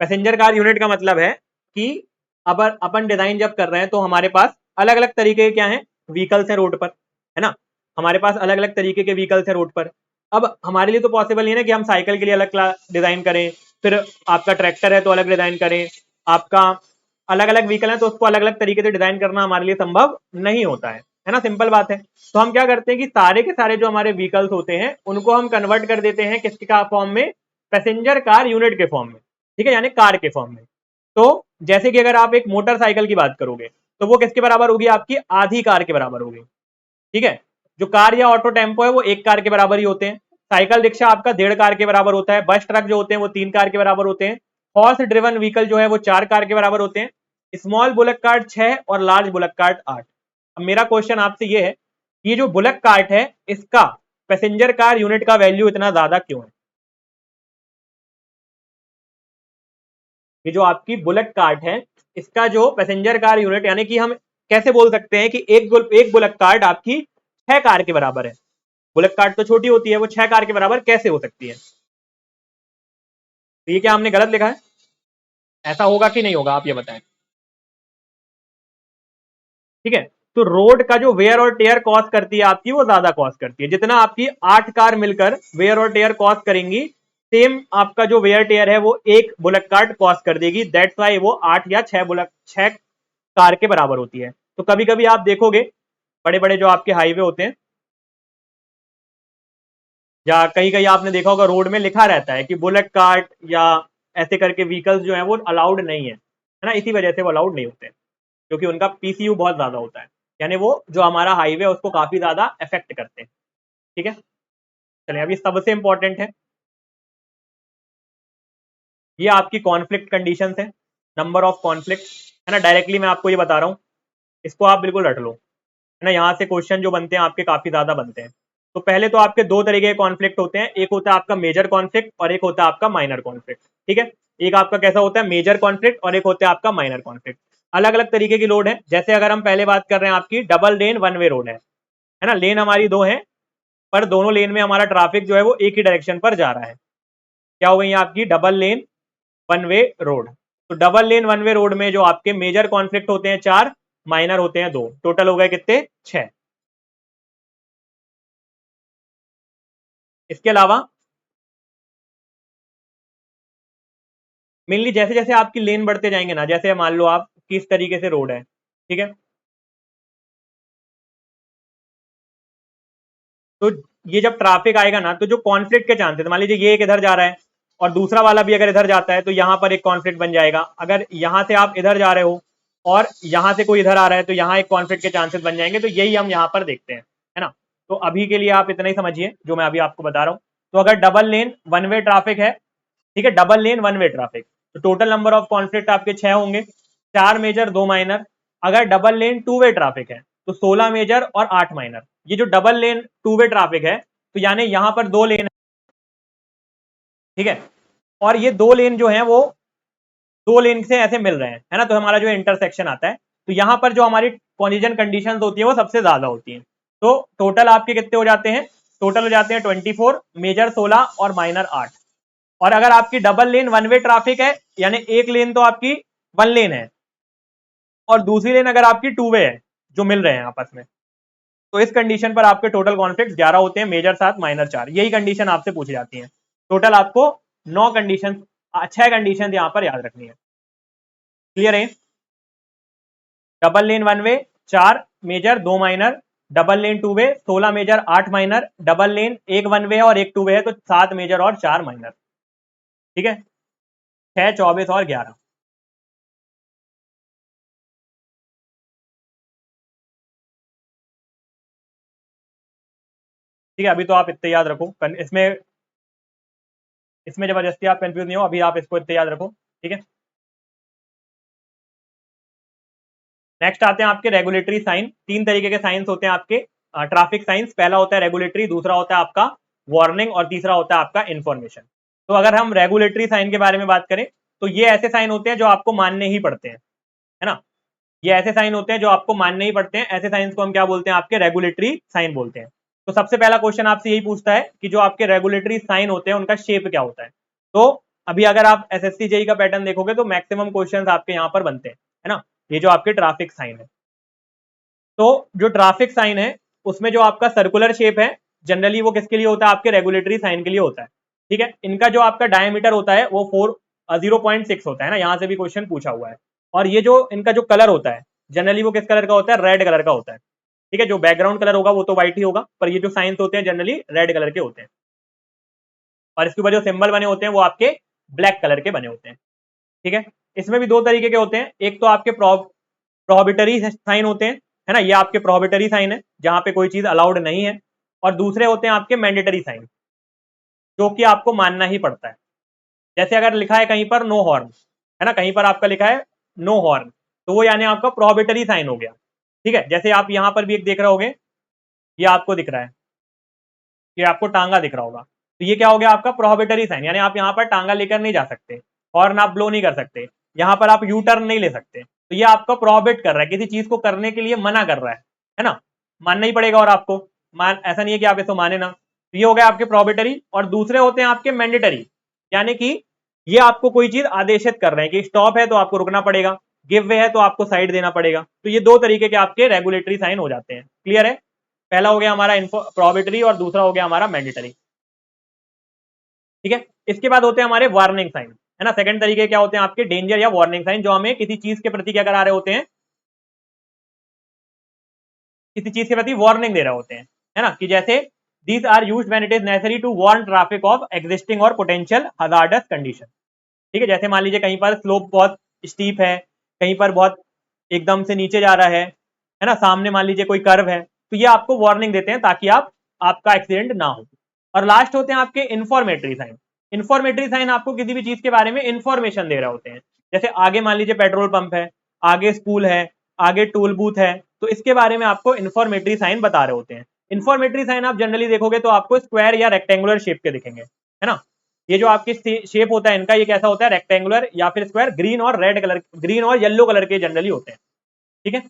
Passenger car unit का मतलब है कि अब अपन डिजाइन जब कर रहे हैं तो हमारे पास अलग अलग तरीके के क्या है, व्हीकल्स है रोड पर, है ना, हमारे पास अलग अलग तरीके के व्हीकल्स है रोड पर। अब हमारे लिए तो पॉसिबल नहीं है ना कि हम साइकिल के लिए अलग डिजाइन करें, फिर आपका ट्रैक्टर है तो अलग डिजाइन करें, आपका अलग अलग व्हीकल है तो उसको अलग अलग तरीके से डिजाइन करना हमारे लिए संभव नहीं होता है ना, सिंपल बात है। तो हम क्या करते हैं कि सारे के सारे जो हमारे व्हीकल्स होते हैं उनको हम कन्वर्ट कर देते हैं किसके का फॉर्म में, पैसेंजर कार यूनिट के फॉर्म में। ठीक है, यानी कार के फॉर्म में। तो जैसे कि अगर आप एक मोटरसाइकिल की बात करोगे तो वो किसके बराबर होगी, आपकी आधी कार के बराबर होगी। ठीक है, जो कार या ऑटो टेम्पो है वो एक कार के बराबर ही होते हैं, साइकिल रिक्शा आपका 1.5 कार के बराबर होता है, बस ट्रक जो होते हैं वो 3 कार के बराबर होते हैं, हॉर्स ड्रिवन व्हीकल जो है वो 4 कार के बराबर होते हैं, स्मॉल बुलक कार्ट 6 और लार्ज बुलक कार्ट 8। अब मेरा क्वेश्चन आपसे ये है, ये जो बुलक कार्ट है इसका पैसेंजर कार यूनिट का वैल्यू इतना ज्यादा क्यों है? ये जो आपकी बुलेट कार्ट है इसका जो पैसेंजर कार यूनिट, यानी कि हम कैसे बोल सकते हैं कि एक बुलेट कार्ट आपकी 6 कार के बराबर है। बुलेट कार्ट तो छोटी होती है, वो 6 कार के बराबर कैसे हो सकती है? तो ये क्या हमने गलत लिखा है? ऐसा होगा कि नहीं होगा, आप ये बताएं। ठीक है, तो रोड का जो वेयर और टेयर कॉस्ट करती है आपकी, वो ज्यादा कॉस्ट करती है, जितना आपकी 8 कार मिलकर वेयर और टेयर कॉस्ट करेंगी, सेम आपका जो वेयर टेयर है वो एक बुलेट कार्ट कॉस्ट कर देगी। दैट्स वाई वो 8 या 6 कार के बराबर होती है। तो कभी कभी आप देखोगे बड़े बड़े जो आपके हाईवे होते हैं, या कहीं कहीं आपने देखा होगा रोड में लिखा रहता है कि बुलेट कार्ट या ऐसे करके व्हीकल्स जो है वो अलाउड नहीं है ना, इसी वजह से वो अलाउड नहीं होते, क्योंकि उनका पीसीयू बहुत ज्यादा होता है, यानी वो जो हमारा हाईवे है उसको काफी ज्यादा अफेक्ट करते हैं। ठीक है, चलिए अभी सबसे इंपॉर्टेंट है, ये आपकी कॉन्फ्लिक्ट कंडीशन है, नंबर ऑफ कॉन्फ्लिक्ट, है ना, डायरेक्टली मैं आपको ये बता रहा हूँ, इसको आप बिल्कुल रट लो, है ना, यहाँ से क्वेश्चन जो बनते हैं आपके काफी ज्यादा बनते हैं। तो पहले तो आपके दो तरीके के कॉन्फ्लिक्ट होते हैं, एक होता है आपका मेजर कॉन्फ्लिक्ट और एक होता है आपका माइनर कॉन्फ्लिक्ट। ठीक है, एक आपका कैसा होता है, मेजर कॉन्फ्लिक्ट, और एक होता है आपका माइनर कॉन्फ्लिक्ट। अलग अलग तरीके की लोड है, जैसे अगर हम पहले बात कर रहे हैं आपकी double lane one way road है ना, लेन हमारी दो है पर दोनों लेन में हमारा ट्रैफिक जो है वो एक ही डायरेक्शन पर जा रहा है। क्या हो गई आपकी double lane one way road. तो double lane one way road में जो आपके मेजर कॉन्फ्लिक्ट होते हैं 4, माइनर होते हैं 2, टोटल हो गए कितने, 6। इसके अलावा मेनली जैसे जैसे आपकी लेन बढ़ते जाएंगे ना, जैसे मान लो आप किस तरीके से रोड है, ठीक है, तो ये जब ट्रैफिक आएगा ना तो जो कॉन्फ्लिक्ट के चांसेस, मान लीजिए ये एक इधर जा रहा है और दूसरा वाला भी अगर इधर जाता है तो यहाँ पर एक कॉन्फ्लिक्ट बन जाएगा। अगर यहाँ से आप इधर जा रहे हो और यहाँ से कोई इधर आ रहा है तो यहाँ एक कॉन्फ्लिक्ट के चांसेस बन जाएंगे। तो यही हम यहाँ पर देखते हैं, है ना। तो अभी के लिए आप इतना ही समझिए जो मैं अभी आपको बता रहा हूँ। तो अगर double lane one way traffic है, ठीक है, डबल लेन वन वे ट्रैफिक, तो टोटल नंबर ऑफ कॉन्फ्लिक्ट आपके 6 होंगे, 4 मेजर 2 माइनर। अगर double lane two way traffic है तो 16 मेजर और 8 माइनर। ये जो double lane two way traffic है तो यानी यहां पर 2 लेन है, ठीक है, और ये दो लेन जो है वो दो लेन से ऐसे मिल रहे हैं, है ना, तो हमारा जो इंटरसेक्शन आता है, तो यहाँ पर जो हमारी कोलिजन कंडीशंस होती है वो सबसे ज्यादा होती हैं। तो टोटल आपके कितने हो जाते हैं, टोटल हो जाते हैं 24, मेजर 16 और माइनर 8। और अगर आपकी double lane one way traffic है, यानी एक लेन तो आपकी वन लेन है और दूसरी लेन अगर आपकी टू वे है जो मिल रहे हैं आपस में, तो इस कंडीशन पर आपके टोटल कॉन्फ्लिक्ट 11 होते हैं, मेजर 7 माइनर 4। यही कंडीशन आपसे पूछी जाती है। टोटल आपको 9 कंडीशन, 6 कंडीशन यहां पर याद रखनी है। क्लियर है? Double lane one way 4 major 2 minor, double lane two way 16 major 8 minor, double lane एक वन वे है और एक टू वे है तो 7 मेजर और 4 माइनर। ठीक है, 6 24 और 11। ठीक है, अभी तो आप इतने याद रखो, इसमें इसमें जबरदस्ती आप कंफ्यूज नहीं हो, अभी आप इसको इतने याद रखो। ठीक है, नेक्स्ट आते हैं आपके रेगुलेटरी साइन। तीन तरीके के साइंस होते हैं आपके ट्रैफिक साइंस। पहला होता है रेगुलेटरी, दूसरा होता है आपका वार्निंग और तीसरा होता है आपका इंफॉर्मेशन। तो अगर हम रेगुलेटरी साइन के बारे में बात करें तो ये ऐसे साइन होते हैं जो आपको मानने ही पड़ते हैं, है ना, ये ऐसे साइन होते हैं जो आपको मानने ही पड़ते हैं। ऐसे साइंस को हम क्या बोलते हैं, आपके रेगुलेटरी साइन बोलते हैं। तो सबसे पहला क्वेश्चन आपसे यही पूछता है कि जो आपके रेगुलेटरी साइन होते हैं उनका शेप क्या होता है। तो अभी अगर आप एसएससी जेई का पैटर्न देखोगे तो मैक्सिमम क्वेश्चंस आपके यहाँ पर बनते हैं, है ना, ये जो आपके ट्रैफिक साइन है। तो जो ट्रैफिक साइन है उसमें जो आपका सर्कुलर शेप है जनरली वो किसके लिए होता है, आपके रेगुलेटरी साइन के लिए होता है। ठीक है, इनका जो आपका डायमीटर होता है वो 0.6 होता है ना, यहाँ से भी क्वेश्चन पूछा हुआ है। और ये जो इनका जो कलर होता है जनरली वो किस कलर का होता है, रेड कलर का होता है। ठीक है, जो बैकग्राउंड कलर होगा वो तो व्हाइट ही होगा, पर ये जो साइंस होते हैं जनरली रेड कलर के होते हैं। और इसके ऊपर जो सिंबल बने होते हैं वो आपके ब्लैक कलर के बने होते हैं। ठीक है, इसमें भी दो तरीके के होते हैं, एक तो आपके प्रोहिबिटरी साइन होते हैं, है ना, ये आपके प्रोहिबिटरी साइन है जहां पे कोई चीज अलाउड नहीं है। और दूसरे होते हैं आपके मैंडेटरी साइन जो कि आपको मानना ही पड़ता है। जैसे अगर लिखा है कहीं पर नो हॉर्न, है ना, कहीं पर आपका लिखा है नो हॉर्न, तो वो यानी आपका प्रोहिबिटरी साइन हो गया। ठीक है, जैसे आप यहां पर भी एक देख रहे होगे, ये आपको दिख रहा है, ये आपको टांगा दिख रहा होगा, तो ये क्या हो गया आपका प्रोहिबिटरी साइन, यानी आप यहाँ पर टांगा लेकर नहीं जा सकते, हॉर्न आप ब्लो नहीं कर सकते, यहाँ पर आप यू टर्न नहीं ले सकते। तो ये आपका प्रोहिबिट कर रहा है, किसी चीज को करने के लिए मना कर रहा है ना, मानना ही पड़ेगा। और आपको ऐसा नहीं है कि आप इसको माने ना। तो ये हो गया आपके प्रोहिबिटरी। और दूसरे होते हैं आपके मैंडेटरी, यानी कि ये आपको कोई चीज आदेशित कर रहे हैं कि स्टॉप है तो आपको रुकना पड़ेगा, गिव वे है तो आपको साइड देना पड़ेगा। तो ये दो तरीके के आपके रेगुलेटरी साइन हो जाते हैं। क्लियर है? पहला हो गया हमारा प्रोहिबिटरी और दूसरा हो गया हमारा मैंडेटरी। ठीक है, इसके बाद होते हैं हमारे वार्निंग साइन, है ना। सेकंड तरीके क्या होते हैं आपके, डेंजर या वार्निंग साइन, जो हमें किसी चीज के प्रति क्या करा रहे होते हैं, किसी चीज के प्रति वार्निंग दे रहे होते हैं, है ना, कि जैसे these are used when it is necessary to warn traffic of existing और पोटेंशियल हजार्डस कंडीशन। ठीक है, जैसे मान लीजिए कहीं पर स्लोप बहुत स्टीप है, कहीं पर बहुत एकदम से नीचे जा रहा है ना, सामने मान लीजिए कोई कर्व है, तो ये आपको वार्निंग देते हैं ताकि आपका एक्सीडेंट ना हो। और लास्ट होते हैं आपके इंफॉर्मेटरी साइन। इंफॉर्मेटरी साइन आपको किसी भी चीज के बारे में इंफॉर्मेशन दे रहे होते हैं। जैसे आगे मान लीजिए पेट्रोल पंप है, आगे स्कूल है, आगे टूल बूथ है, तो इसके बारे में आपको इंफॉर्मेटरी साइन बता रहे होते हैं। इंफॉर्मेटरी साइन आप जनरली देखोगे तो आपको स्क्वायर या रेक्टेंगुलर शेप के दिखेंगे, है ना। ये जो आपकी शेप होता है इनका, ये कैसा होता है, रेक्टेंगुलर या फिर स्क्वायर, ग्रीन और रेड कलर, ग्रीन और येलो कलर के जनरली होते हैं। ठीक है,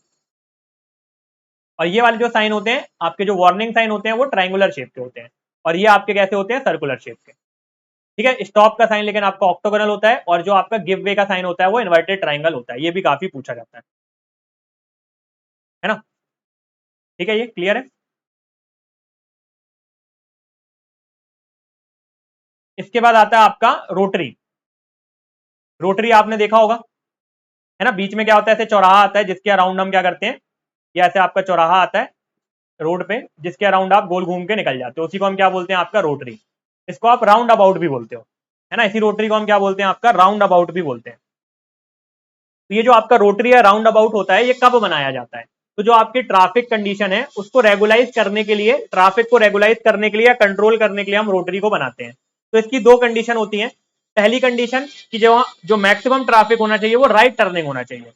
और ये वाले जो साइन होते हैं आपके, जो वार्निंग साइन होते हैं, वो ट्रायंगुलर शेप के होते हैं, और ये आपके कैसे होते हैं, सर्कुलर शेप के। ठीक है, स्टॉप का साइन लेकिन आपका ऑक्टोगोनल होता है, और जो आपका गिव वे का साइन होता है वो इन्वर्टेड ट्राइंगल होता है। ये भी काफी पूछा जाता है ना। ठीक है, ये क्लियर है। इसके बाद आता है आपका रोटरी। रोटरी आपने देखा होगा, है ना, बीच में क्या होता है, ऐसे चौराहा आता है जिसके अराउंड हम क्या करते हैं, ये ऐसे आपका चौराहा आता है रोड पे जिसके अराउंड आप गोल घूम के निकल जाते हो, उसी को हम क्या बोलते हैं, आपका रोटरी। इसको आप राउंड अबाउट भी बोलते हो, है ना, इसी रोटरी को हम क्या बोलते हैं, आपका राउंड अबाउट भी बोलते हैं। तो ये जो आपका रोटरी या राउंड अबाउट होता है ये कब बनाया जाता है, तो जो आपकी ट्रैफिक कंडीशन है उसको रेगुलाइज करने के लिए, ट्रैफिक को रेगुलाइज करने के लिए या कंट्रोल करने के लिए हम रोटरी को बनाते हैं। तो इसकी दो कंडीशन होती है। पहली कंडीशन कि जो मैक्सिमम ट्रैफिक होना चाहिए वो राइट टर्निंग होना चाहिए।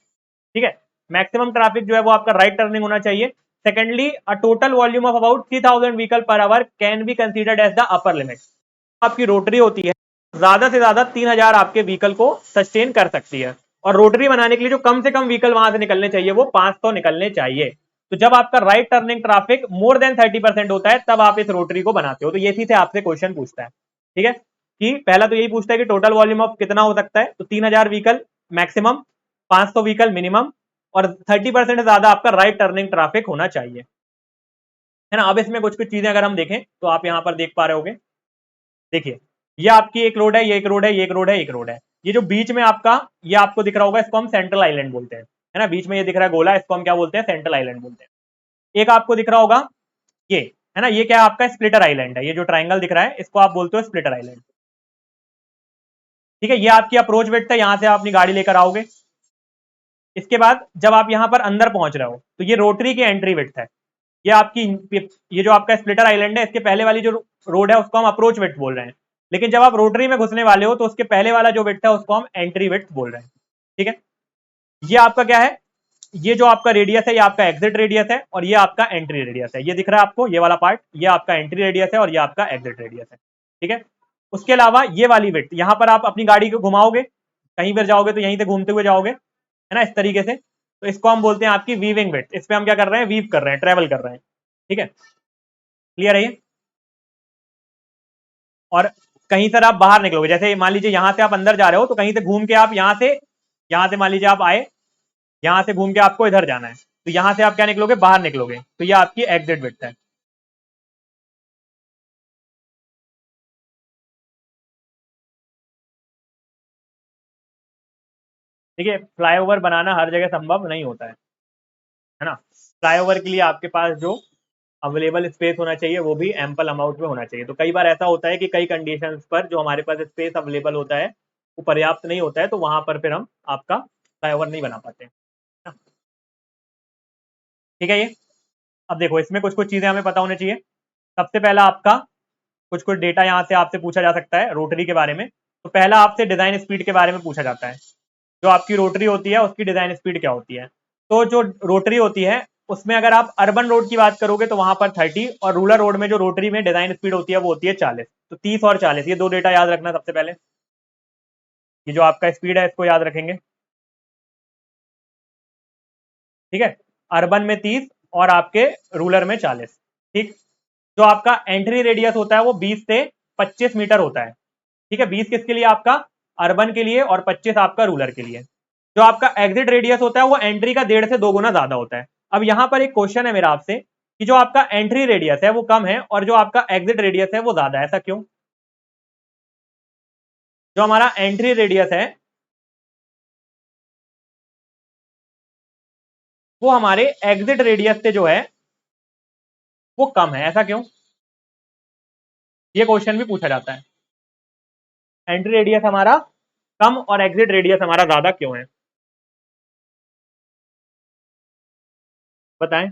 ठीक है, मैक्सिमम ट्रैफिक जो है वो आपका राइट टर्निंग होना चाहिए। Secondly, a total volume of about 3000 vehicle per hour can be considered as the upper limit. आपकी रोटरी होती है ज्यादा से ज्यादा 3000 आपके व्हीकल को सस्टेन कर सकती है। और रोटरी बनाने के लिए जो कम से कम व्हीकल वहां से निकलने चाहिए वो 500 निकलने चाहिए। तो जब आपका right turning traffic more than 30% होता है तब आप इस रोटरी को बनाते हो। तो ये से आपसे क्वेश्चन पूछता है, ठीक है, कि पहला तो यही पूछता है कि टोटल वॉल्यूम ऑफ कितना हो सकता है, तो 3000 व्हीकल मैक्सिमम, 500 व्हीकल मिनिमम, और 30% से ज्यादा आपका राइट टर्निंग ट्रैफिक होना चाहिए, है ना। अब इसमें कुछ कुछ चीजें अगर हम देखें तो आप यहां पर देख पा रहे होगे, देखिए ये आपकी एक रोड है, ये एक रोड है, ये एक रोड है, एक रोड है। ये जो बीच में आपका ये आपको दिख रहा होगा इसको हम सेंट्रल आइलैंड बोलते हैं, है ना। बीच में ये दिख रहा है गोला, इसको हम क्या बोलते हैं, सेंट्रल आइलैंड बोलते हैं। एक आपको दिख रहा होगा ये, है ना, ये क्या है आपका स्प्लिटर आइलैंड है। ये जो ट्राइंगल दिख रहा है इसको आप बोलते हो स्प्लिटर आइलैंड, ठीक है। ये आपकी अप्रोच विड्थ है, यहां से आप अपनी गाड़ी लेकर आओगे। इसके बाद जब आप यहां पर अंदर पहुंच रहे हो तो ये रोटरी की एंट्री विड्थ है। ये आपकी, ये जो आपका स्प्लिटर आइलैंड है इसके पहले वाली जो रोड है उसको हम अप्रोच विड्थ बोल रहे हैं। लेकिन जब आप रोटरी में घुसने वाले हो तो उसके पहले वाला जो विड्थ है उसको हम एंट्री विड्थ बोल रहे हैं, ठीक है। ये आपका क्या है, ये जो आपका रेडियस है ये आपका एग्जिट रेडियस है, और ये आपका एंट्री रेडियस है। ये दिख रहा है आपको, ये वाला पार्ट, ये आपका एंट्री रेडियस है और ये आपका एग्जिट रेडियस है, ठीक है। उसके अलावा ये वाली विड्थ, यहां पर आप अपनी गाड़ी को घुमाओगे, कहीं पर जाओगे तो यहीं से घूमते हुए जाओगे, है ना, इस तरीके से। तो इसको हम बोलते हैं आपकी वीविंग विड्थ। इस पे हम क्या कर रहे हैं, वीव कर रहे हैं, ट्रेवल कर रहे हैं, ठीक है। क्लियर है ये। और कहीं से आप बाहर निकलोगे, जैसे मान लीजिए यहां से आप अंदर जा रहे हो तो कहीं से घूम के आप यहां से मान लीजिए आप आए, यहां से घूम के आपको इधर जाना है, तो यहां से आप क्या निकलोगे, बाहर निकलोगे, तो ये आपकी एग्जिट विड्थ है। देखिए फ्लाईओवर बनाना हर जगह संभव नहीं होता है ना। फ्लाईओवर के लिए आपके पास जो अवेलेबल स्पेस होना चाहिए वो भी एम्पल अमाउंट में होना चाहिए। तो कई बार ऐसा होता है कि कई कंडीशंस पर जो हमारे पास स्पेस अवेलेबल होता है वो पर्याप्त नहीं होता है, तो वहां पर फिर हम आपका फ्लाईओवर नहीं बना पाते हैं ना? ठीक है ये। अब देखो इसमें कुछ कुछ चीजें हमें पता होनी चाहिए। सबसे पहला आपका कुछ कुछ डेटा यहाँ से आपसे पूछा जा सकता है रोटरी के बारे में। तो पहला आपसे डिजाइन स्पीड के बारे में पूछा जाता है। जो आपकी रोटरी होती है उसकी डिजाइन स्पीड क्या होती है। तो जो रोटरी होती है उसमें अगर आप अर्बन रोड की बात करोगे तो वहां पर 30, और रूरल रोड में जो रोटरी में डिजाइन स्पीड होती है वो होती है 40। तो 30 और 40, ये दो डेटा याद रखना सबसे पहले। ये जो आपका स्पीड है इसको याद रखेंगे, ठीक है। अर्बन में 30 और आपके रूरल में 40, ठीक। जो आपका एंट्री रेडियस होता है वो 20 से 25 मीटर होता है, ठीक है। 20 किसके लिए, आपका अर्बन के लिए, और 25 आपका रूरल के लिए। जो आपका एग्जिट रेडियस होता है वो एंट्री का 1.5 से 2 गुना ज्यादा होता है। अब यहां पर एक क्वेश्चन है मेरा आपसे कि जो आपका एंट्री रेडियस है वो कम है और जो आपका एग्जिट रेडियस है वो ज्यादा है, ऐसा क्यों। जो हमारा एंट्री रेडियस है वो हमारे एग्जिट रेडियस से जो है वो कम है, ऐसा क्यों। ये क्वेश्चन भी पूछा जाता है, एंट्री रेडियस हमारा कम और एग्जिट रेडियस हमारा ज्यादा क्यों है, बताएं।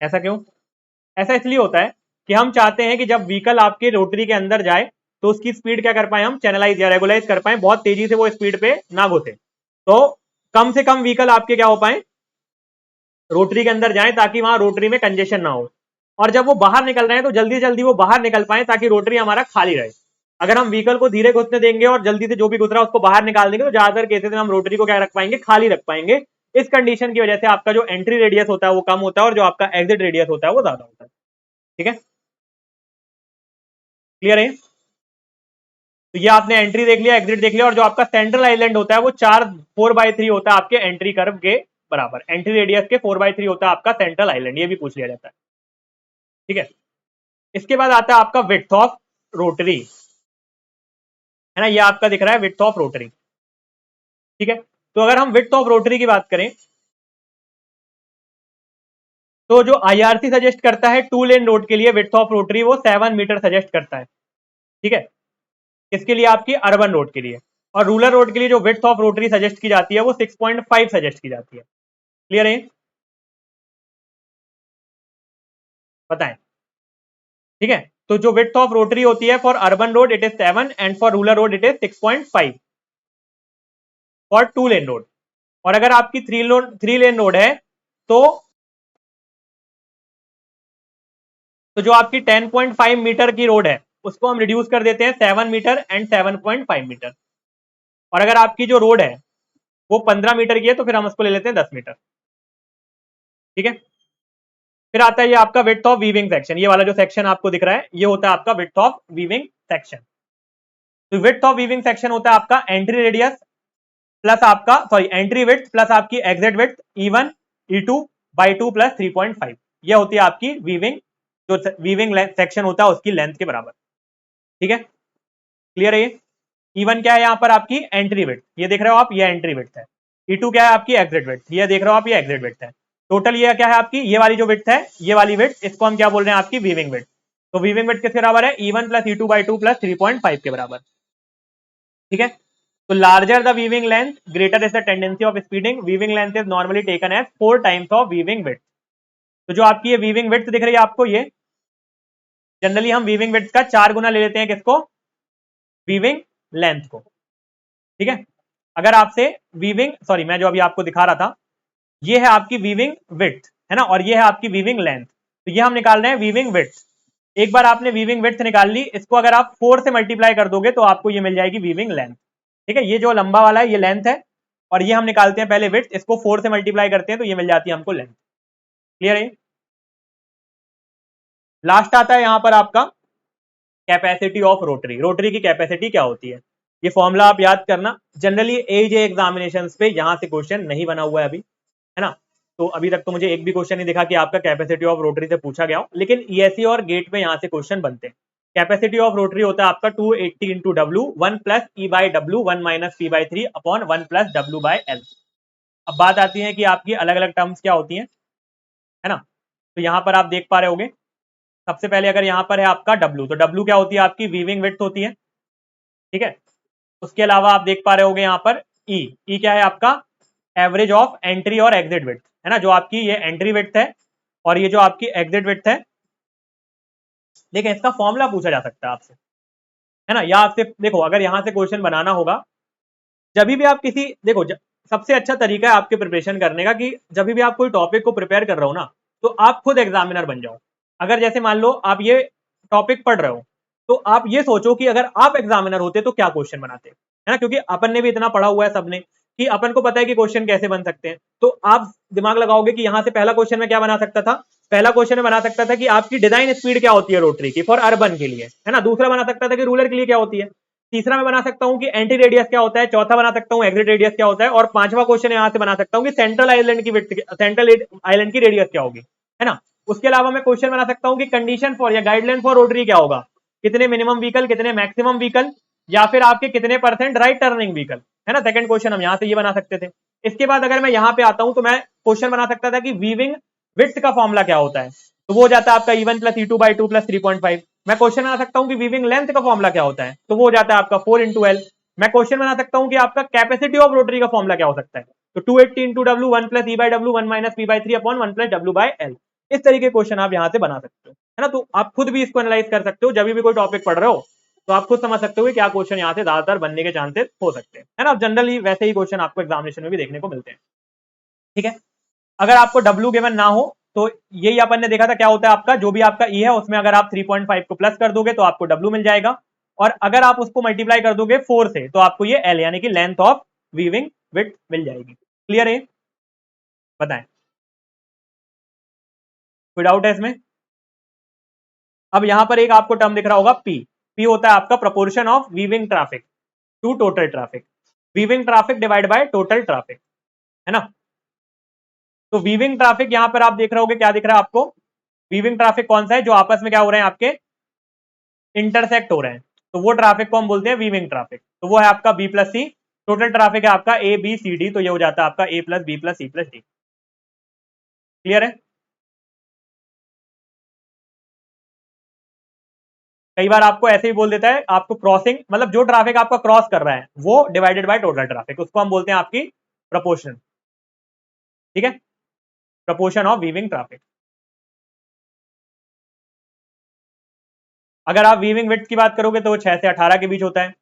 ऐसा क्यों। ऐसा इसलिए होता है कि हम चाहते हैं कि जब व्हीकल आपके रोटरी के अंदर जाए तो उसकी स्पीड क्या कर पाए, हम चैनलाइज या रेगुलाइज कर पाए, बहुत तेजी से वो स्पीड पे ना घुसे। तो कम से कम व्हीकल आपके क्या हो पाए, रोटरी के अंदर जाएं, ताकि वहां रोटरी में कंजेशन ना हो। और जब वो बाहर निकल रहे हैं तो जल्दी जल्दी वो बाहर निकल पाए ताकि रोटरी हमारा खाली रहे। अगर हम व्हीकल को धीरे घुसने देंगे और जल्दी से जो भी गुजरा उसको बाहर निकाल देंगे तो ज्यादातर केसेस में हम रोटरी को क्या रख पाएंगे, खाली रख पाएंगे। इस कंडीशन की वजह से आपका जो एंट्री रेडियस होता है वो कम होता है और जो आपका एग्जिट रेडियस होता है वो ज्यादा होता है, ठीक है। क्लियर है। तो ये आपने एंट्री देख लिया, एग्जिट देख लिया, और जो आपका सेंट्रल आइलैंड होता है वो 4/3 होता है आपके एंट्री कर्व के बराबर। एंट्री रेडियस के 4/3 होता है आपका सेंट्रल आइलैंड, ये भी पूछ लिया जाता है, ठीक है। इसके बाद आता है आपका विड्थ ऑफ रोटरी, है ना। ये आपका दिख रहा है विड्थ ऑफ रोटरी, ठीक है। तो अगर हम विड्थ ऑफ रोटरी की बात करें तो जो आईआरसी सजेस्ट करता है 2 लेन रोड के लिए विड्थ ऑफ रोटरी वो 7 मीटर सजेस्ट करता है, ठीक है। इसके लिए आपकी अर्बन रोड के लिए, और रूरल रोड के लिए जो विड्थ ऑफ रोटरी सजेस्ट की जाती है वो 6.5 सजेस्ट की जाती है। क्लियर है, बताएं, ठीक है। तो जो विड्थ ऑफ रोटरी होती है for urban road it is 7 and for rural road it is 6.5 for 2 lane road. और अगर आपकी 3 लेन रोड है तो तो जो आपकी 10.5 मीटर की रोड है उसको हम रिड्यूस कर देते हैं 7 मीटर एंड 7.5 मीटर। और अगर आपकी जो रोड है वो 15 मीटर की है तो फिर हम उसको ले लेते हैं 10 मीटर। ठीक है, फिर आता है ये आपका विड्थ ऑफ वीविंग सेक्शन। ये वाला जो सेक्शन आपको दिख रहा है ये होता है आपका विड्थ ऑफ वीविंग सेक्शन। तो विड्थ ऑफ वीविंग सेक्शन होता है आपका एंट्री रेडियस प्लस आपका एंट्री विड्थ प्लस आपकी exit width E1 E2 by 2 plus 3.5। ये होती है आपकी वीविंग, जो वीविंग सेक्शन होता है उसकी लेंथ के बराबर। ठीक है, क्लियर है ये। E1 क्या है यहाँ पर आपकी एंट्री विड्थ, ये देख रहे हो आप, ये एंट्री विड्थ है। E2 क्या है आपकी एग्जिट विड्थ, ये देख रहे हो आप, ये एग्जिट विड्थ है। टोटल ये क्या है आपकी, ये वाली जो विड्थ है, ये वाली विड्थ, इसको हम क्या बोल रहे हैं आपकी वीविंग विड्थ। तो वीविंग विड्थ किसके बराबर है, E1 plus E2 by 2 plus 3.5 के बराबर। ठीक है, तो larger the weaving length greater is the tendency of speeding. Weaving length is normally taken as 4 times of weaving width. तो जो आपकी ये वीविंग विड्थ दिख रही है आपको, ये जनरली हम वीविंग विड्थ का 4 गुना ले लेते हैं, किसको, वीविंग लेंथ को। ठीक है, अगर आपसे वीविंग, सॉरी मैं जो अभी आपको दिखा रहा था, ये है आपकी वीविंग विड्थ है ना, और ये है आपकी वीविंग लेंथ। तो ये हम निकाल रहे हैं वीविंग विड्थ। एक बार आपने वीविंग विड्थ निकाल ली, इसको अगर आप 4 से मल्टीप्लाई कर दोगे तो आपको ये मिल जाएगी वीविंग लेंथ। ठीक है, ये जो लंबा वाला है ये लेंथ है, और ये हम निकालते हैं पहले विड्थ, इसको 4 से मल्टीप्लाई करते हैं तो ये मिल जाती है हमको लेंथ। क्लियर है। लास्ट आता है यहां पर आपका कैपेसिटी ऑफ रोटरी। रोटरी की कैपेसिटी क्या होती है, ये फॉर्मूला आप याद करना। जनरली एजे एग्जामिनेशन पे यहां से क्वेश्चन नहीं बना हुआ है अभी, है ना। तो अभी तक तो मुझे एक भी क्वेश्चन नहीं दिखा कि आपका कैपेसिटी ऑफ रोटरी से पूछा गया हो, लेकिन ईएससी और गेट में यहां से क्वेश्चन बनते हैं। कैपेसिटी ऑफ रोटरी होता है आपका 280 into W, 1 plus E by W, 1 minus P by 3 upon 1 plus W by L. अब बात आती है कि आपकी अलग अलग टर्म्स क्या होती हैं, है ना। तो यहां पर आप देख पा रहे होगे, सबसे पहले अगर यहां पर है आपका डब्ल्यू, तो डब्ल्यू क्या होती है आपकी वीविंग विड्थ होती है। ठीक है, उसके अलावा आप देख पा रहे होगे यहाँ पर ई क्या है आपका एवरेज ऑफ एंट्री और एग्जिट विड्थ, है ना। जो आपकी ये एंट्री विड्थ है और ये जो आपकी एग्जिट विड्थ है, देखिए इसका फॉर्मूला पूछा जा सकता है आपसे, है ना। या आपसे देखो, अगर यहां से क्वेश्चन बनाना होगा, जब भी आप किसी, देखो सबसे अच्छा तरीका है आपके प्रिपरेशन करने का कि जब भी आप कोई टॉपिक को प्रिपेयर कर रहे हो ना, तो आप खुद एग्जामिनर बन जाओ। अगर जैसे मान लो आप ये टॉपिक पढ़ रहे हो, तो आप ये सोचो कि अगर आप एग्जामिनर होते तो क्या क्वेश्चन बनाते, है ना। क्योंकि अपन ने भी इतना पढ़ा हुआ है सबने कि अपन को पता है कि क्वेश्चन कैसे बन सकते हैं। तो आप दिमाग लगाओगे कि यहां से पहला क्वेश्चन में क्या बना सकता था, पहला क्वेश्चन में बना सकता था कि आपकी डिजाइन स्पीड क्या होती है रोटरी की फॉर अर्बन के लिए, है ना। दूसरा बना सकता था कि रूरल के लिए क्या होती है। तीसरा मैं बना सकता हूं कि एंटी रेडियस क्या होता है। चौथा बना सकता हूं एग्जिट रेडियस क्या होता है। और पांचवा क्वेश्चन यहां से बना सकता हूं कि सेंट्रल आइलैंड की सेंट्रल आइलैंड की रेडियस क्या होगी, है ना। उसके अलावा मैं क्वेश्चन बना सकता हूं कि कंडीशन फॉर या गाइडलाइन फॉर रोटरी क्या होगा, कितने मिनिमम व्हीकल, कितने मैक्सिमम व्हीकल, या फिर आपके कितने परसेंट राइट टर्निंग व्हीकल, है ना। सेकंड क्वेश्चन हम यहां से ये बना सकते थे। इसके बाद अगर मैं यहां पे आता हूं तो मैं क्वेश्चन बना सकता था कि वीविंग विड्थ का फॉर्मूला क्या होता है, तो वो हो जाता है आपका E1 plus E2 by 2 plus 3.5। मैं क्वेश्चन बना सकता हूं कि वीविंग लेंथ का फॉर्मूला क्या होता है, तो वो हो जाता है आपका 4 इंटू एल। मैं क्वेश्चन बना सकता हूं कि आपका कैपेसिटी ऑफ रोटरी का फॉर्मूला क्या हो सकता है, तो 280 into W, 1 plus E by W, 1 minus P by 3 upon 1 plus W by L. इस तरीके क्वेश्चन आप यहां से बना सकते हो, है ना। तो आप खुद भी इसको एनालाइज कर सकते हो, जब भी कोई टॉपिक पढ़ रहे हो तो आप खुद समझ सकते हो कि क्या क्वेश्चन यहाँ से ज्यादातर बनने के चांसेस हो सकते हैं, है ना। जनरली वैसे ही क्वेश्चन आपको एग्जामिनेशन में भी देखने को मिलते हैं। ठीक है, अगर आपको डब्ल्यू गिवन ना हो तो यही अपन ने देखा था क्या होता है आपका, जो भी आपका ई है उसमें अगर आप 3.5 को प्लस कर दोगे तो आपको डब्ल्यू मिल जाएगा, और अगर आप उसको मल्टीप्लाई कर दोगे 4 से तो आपको ये एल यानी कि लेंथ ऑफ वीविंग विड्थ मिल जाएगी। क्लियर है, बताएं कोई डाउट है इसमें। अब यहां पर एक आपको टर्म दिख रहा होगा पी। पी होता है आपका proportion of weaving traffic to total traffic. Weaving traffic divide by total traffic, है ना। तो वीविंग ट्रैफिक यहां पर आप देख रहे होगे, क्या दिख रहा है आपको, वीविंग ट्रैफिक कौन सा है, जो आपस में क्या हो रहे हैं आपके इंटरसेक्ट हो रहे हैं, तो वो ट्रैफिक को हम बोलते हैं वीविंग ट्रैफिक। तो वो है आपका बी प्लस सी। टोटल ट्रैफिक है आपका ए बी सी डी, तो ये हो जाता है आपका A plus B plus C plus D. Clear है। कई बार आपको ऐसे ही बोल देता है, आपको क्रॉसिंग मतलब जो ट्रैफिक आपका क्रॉस कर रहा है वो डिवाइडेड बाय टोटल ट्रैफिक, उसको हम बोलते हैं आपकी प्रपोर्शन। ठीक है, प्रपोर्शन ऑफ वीविंग ट्रैफिक। अगर आप वीविंग विड्थ की बात करोगे तो वो 6 से 18 के बीच होता है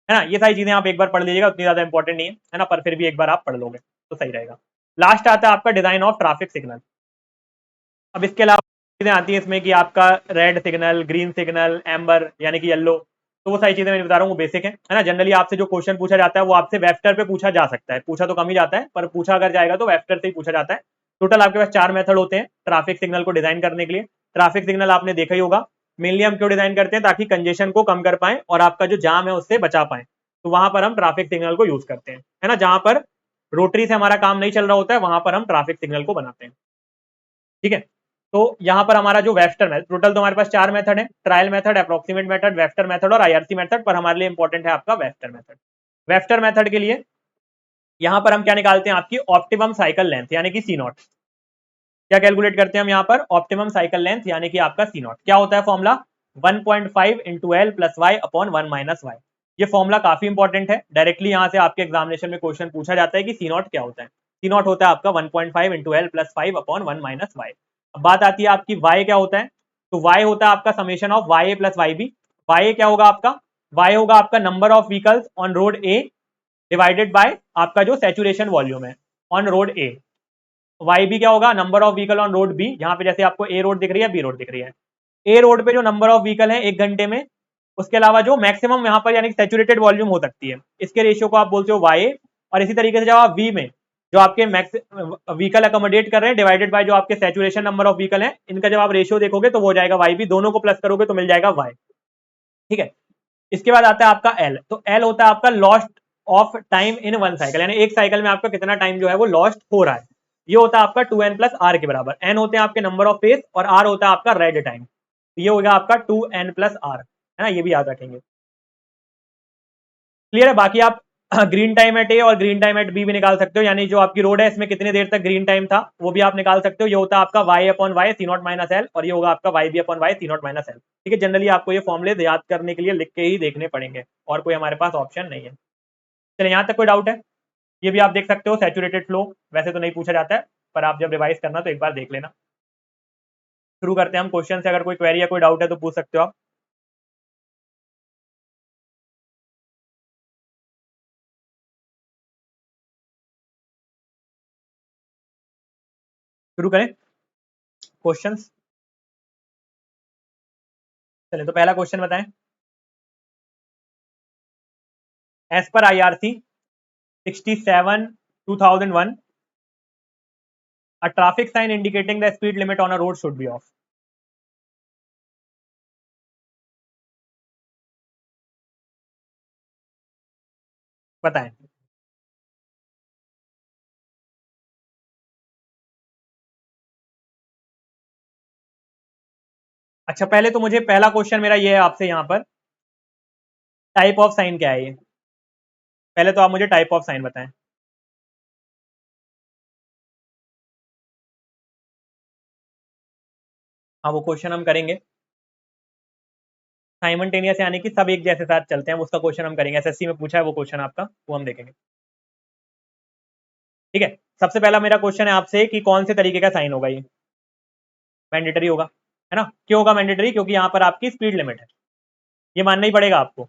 ना। ये सारी चीजें आप एक बार पढ़ लीजिएगा, उतनी ज्यादा इंपॉर्टेंट नहीं है ना, पर फिर भी एक बार आप पढ़ लोगे तो सही रहेगा। लास्ट आता है आपका डिजाइन ऑफ ट्रैफिक सिग्नल। अब इसके अलावा चीजें आती है इसमें कि आपका red signal, green signal, amber यानी कि येलो, तो वो सारी चीजें मैं बता रहा हूँ वो बेसिक है ना। जनरली आपसे जो क्वेश्चन पूछा जाता है वो आपसे वेक्टर पे पूछा जा सकता है, पूछा तो कम ही जाता है पर पूछा अगर जाएगा तो वेक्टर से ही पूछा जाता है। टोटल आपके पास 4 मेथड होते हैं ट्रैफिक सिग्नल को डिजाइन करने के लिए। ट्रैफिक सिग्नल आपने देखा ही होगा, मेनली हम क्यों डिजाइन करते हैं, ताकि कंजेशन को कम कर पाए और आपका जो जाम है उससे बचा पाए, तो वहां पर हम ट्रैफिक सिग्नल को यूज करते हैं, है ना। जहां पर रोटरी से हमारा काम नहीं चल रहा होता है वहां पर हम ट्रैफिक सिग्नल को बनाते हैं, ठीक है। तो यहाँ पर हमारा जो वेक्टर मेथड, टोटल तो हमारे पास 4 मेथड है, trial method, approximate method, vector method और आईआरसी मेथड, पर हमारे लिए इंपॉर्टेंट है आपका वेक्टर मेथड। वेक्टर मेथड के लिए यहाँ पर हम क्या निकालते हैं, आपकी ऑप्टिमम साइकिल लेंथ यानी कि सी नॉट। क्या कैलकुलेट करते हैं हम यहाँ पर, ऑप्टिमम साइकिल लेंथ यानी कि आपका सी नॉट। क्या होता है formula, 1.5 into L plus Y upon 1 minus Y. ये फॉर्मूला काफी इंपॉर्टेंट है, डायरेक्टली यहाँ से आपके एग्जामिनेशन में क्वेश्चन पूछा जाता है कि सी नॉट क्या होता है। सी नॉट होता है आपका 1.5 into L plus 5 upon 1 minus Y. अब बात आती है आपकी वाई क्या होता है, तो वाई होता है आपका summation of Y A plus Y B. Y क्या होगा आपका, वाई होगा आपका number of vehicles on road A divided by आपका जो सैचुरेशन वॉल्यूम है on road A. Y B क्या होगा, number of vehicle on road B, यहाँ पे जैसे आपको ए रोड दिख रही है, बी रोड दिख रही है। ए रोड पे जो नंबर ऑफ व्हीकल है एक घंटे में, उसके अलावा जो मैक्सिमम यहाँ पर यानी सैचुरेटेड वॉल्यूम हो सकती है, इसके रेशियो को आप बोलते हो वाई। और इसी तरीके से जब आप वी में जो आपके मैक्स व्हीकल अकोमोडेट कर रहे हैं डिवाइडेड बाय जो आपके सैचुरेशन नंबर ऑफ व्हीकल है, इनका जब आप रेशियो देखोगे तो वो हो जाएगा वाई बी, दोनों को प्लस करोगे तो मिल जाएगा वाई, ठीक है। इसके बाद आता है आपका एल, तो एल होता है आपका lost of time in one cycle, यानी एक साइकिल में आपका कितना टाइम जो है वो लॉस्ट हो रहा है। ये होता है आपका 2n प्लस आर के बराबर। एन होते हैं आपके नंबर ऑफ फेज और आर होता है आपका रेड टाइम, ये होगा आपका 2n प्लस आर, है ना, ये भी याद रखेंगे। क्लियर है, बाकी आप ग्रीन टाइम एट ए और ग्रीन टाइम एट बी भी निकाल सकते हो, यानी जो आपकी रोड है इसमें कितनी देर तक ग्रीन टाइम था वो भी आप निकाल सकते हो। ये होता है आपका Y upon Y C naught minus L, और ये होगा आपका Y B upon Y C naught minus L, ठीक है। जनरली आपको ये फॉर्मुले याद करने के लिए लिख के ही देखने पड़ेंगे और कोई हमारे पास ऑप्शन नहीं है। चलिए यहाँ तक कोई डाउट है, ये भी आप देख सकते हो। सैचुरेटेड फ्लो वैसे तो नहीं पूछा जाता है, पर आप जब रिवाइज करना तो एक बार देख लेना। शुरू करते हैं हम क्वेश्चन से, अगर कोई क्वेरी या कोई डाउट है तो पूछ सकते हो आप। शुरू करें क्वेश्चंस। चलिए तो पहला क्वेश्चन बताएं, as per IRC 67 2001 a traffic sign indicating the speed limit on a road should be off। बताएं। अच्छा पहले तो मुझे पहला क्वेश्चन मेरा ये है आपसे यहाँ पर, टाइप ऑफ साइन क्या है ये, पहले तो आप मुझे टाइप ऑफ साइन बताएं। हाँ वो क्वेश्चन हम करेंगे, साइमल्टेनियस यानी कि सब एक जैसे साथ चलते हैं, उसका क्वेश्चन हम करेंगे, एसएससी में पूछा है वो क्वेश्चन आपका, वो हम देखेंगे, ठीक है। सबसे पहला मेरा क्वेश्चन है आपसे कि कौन से तरीके का साइन होगा ये, मैंडेटरी होगा, है ना। क्यों होगा मैंडेटरी, क्योंकि यहाँ पर आपकी स्पीड लिमिट है, ये मानना ही पड़ेगा आपको।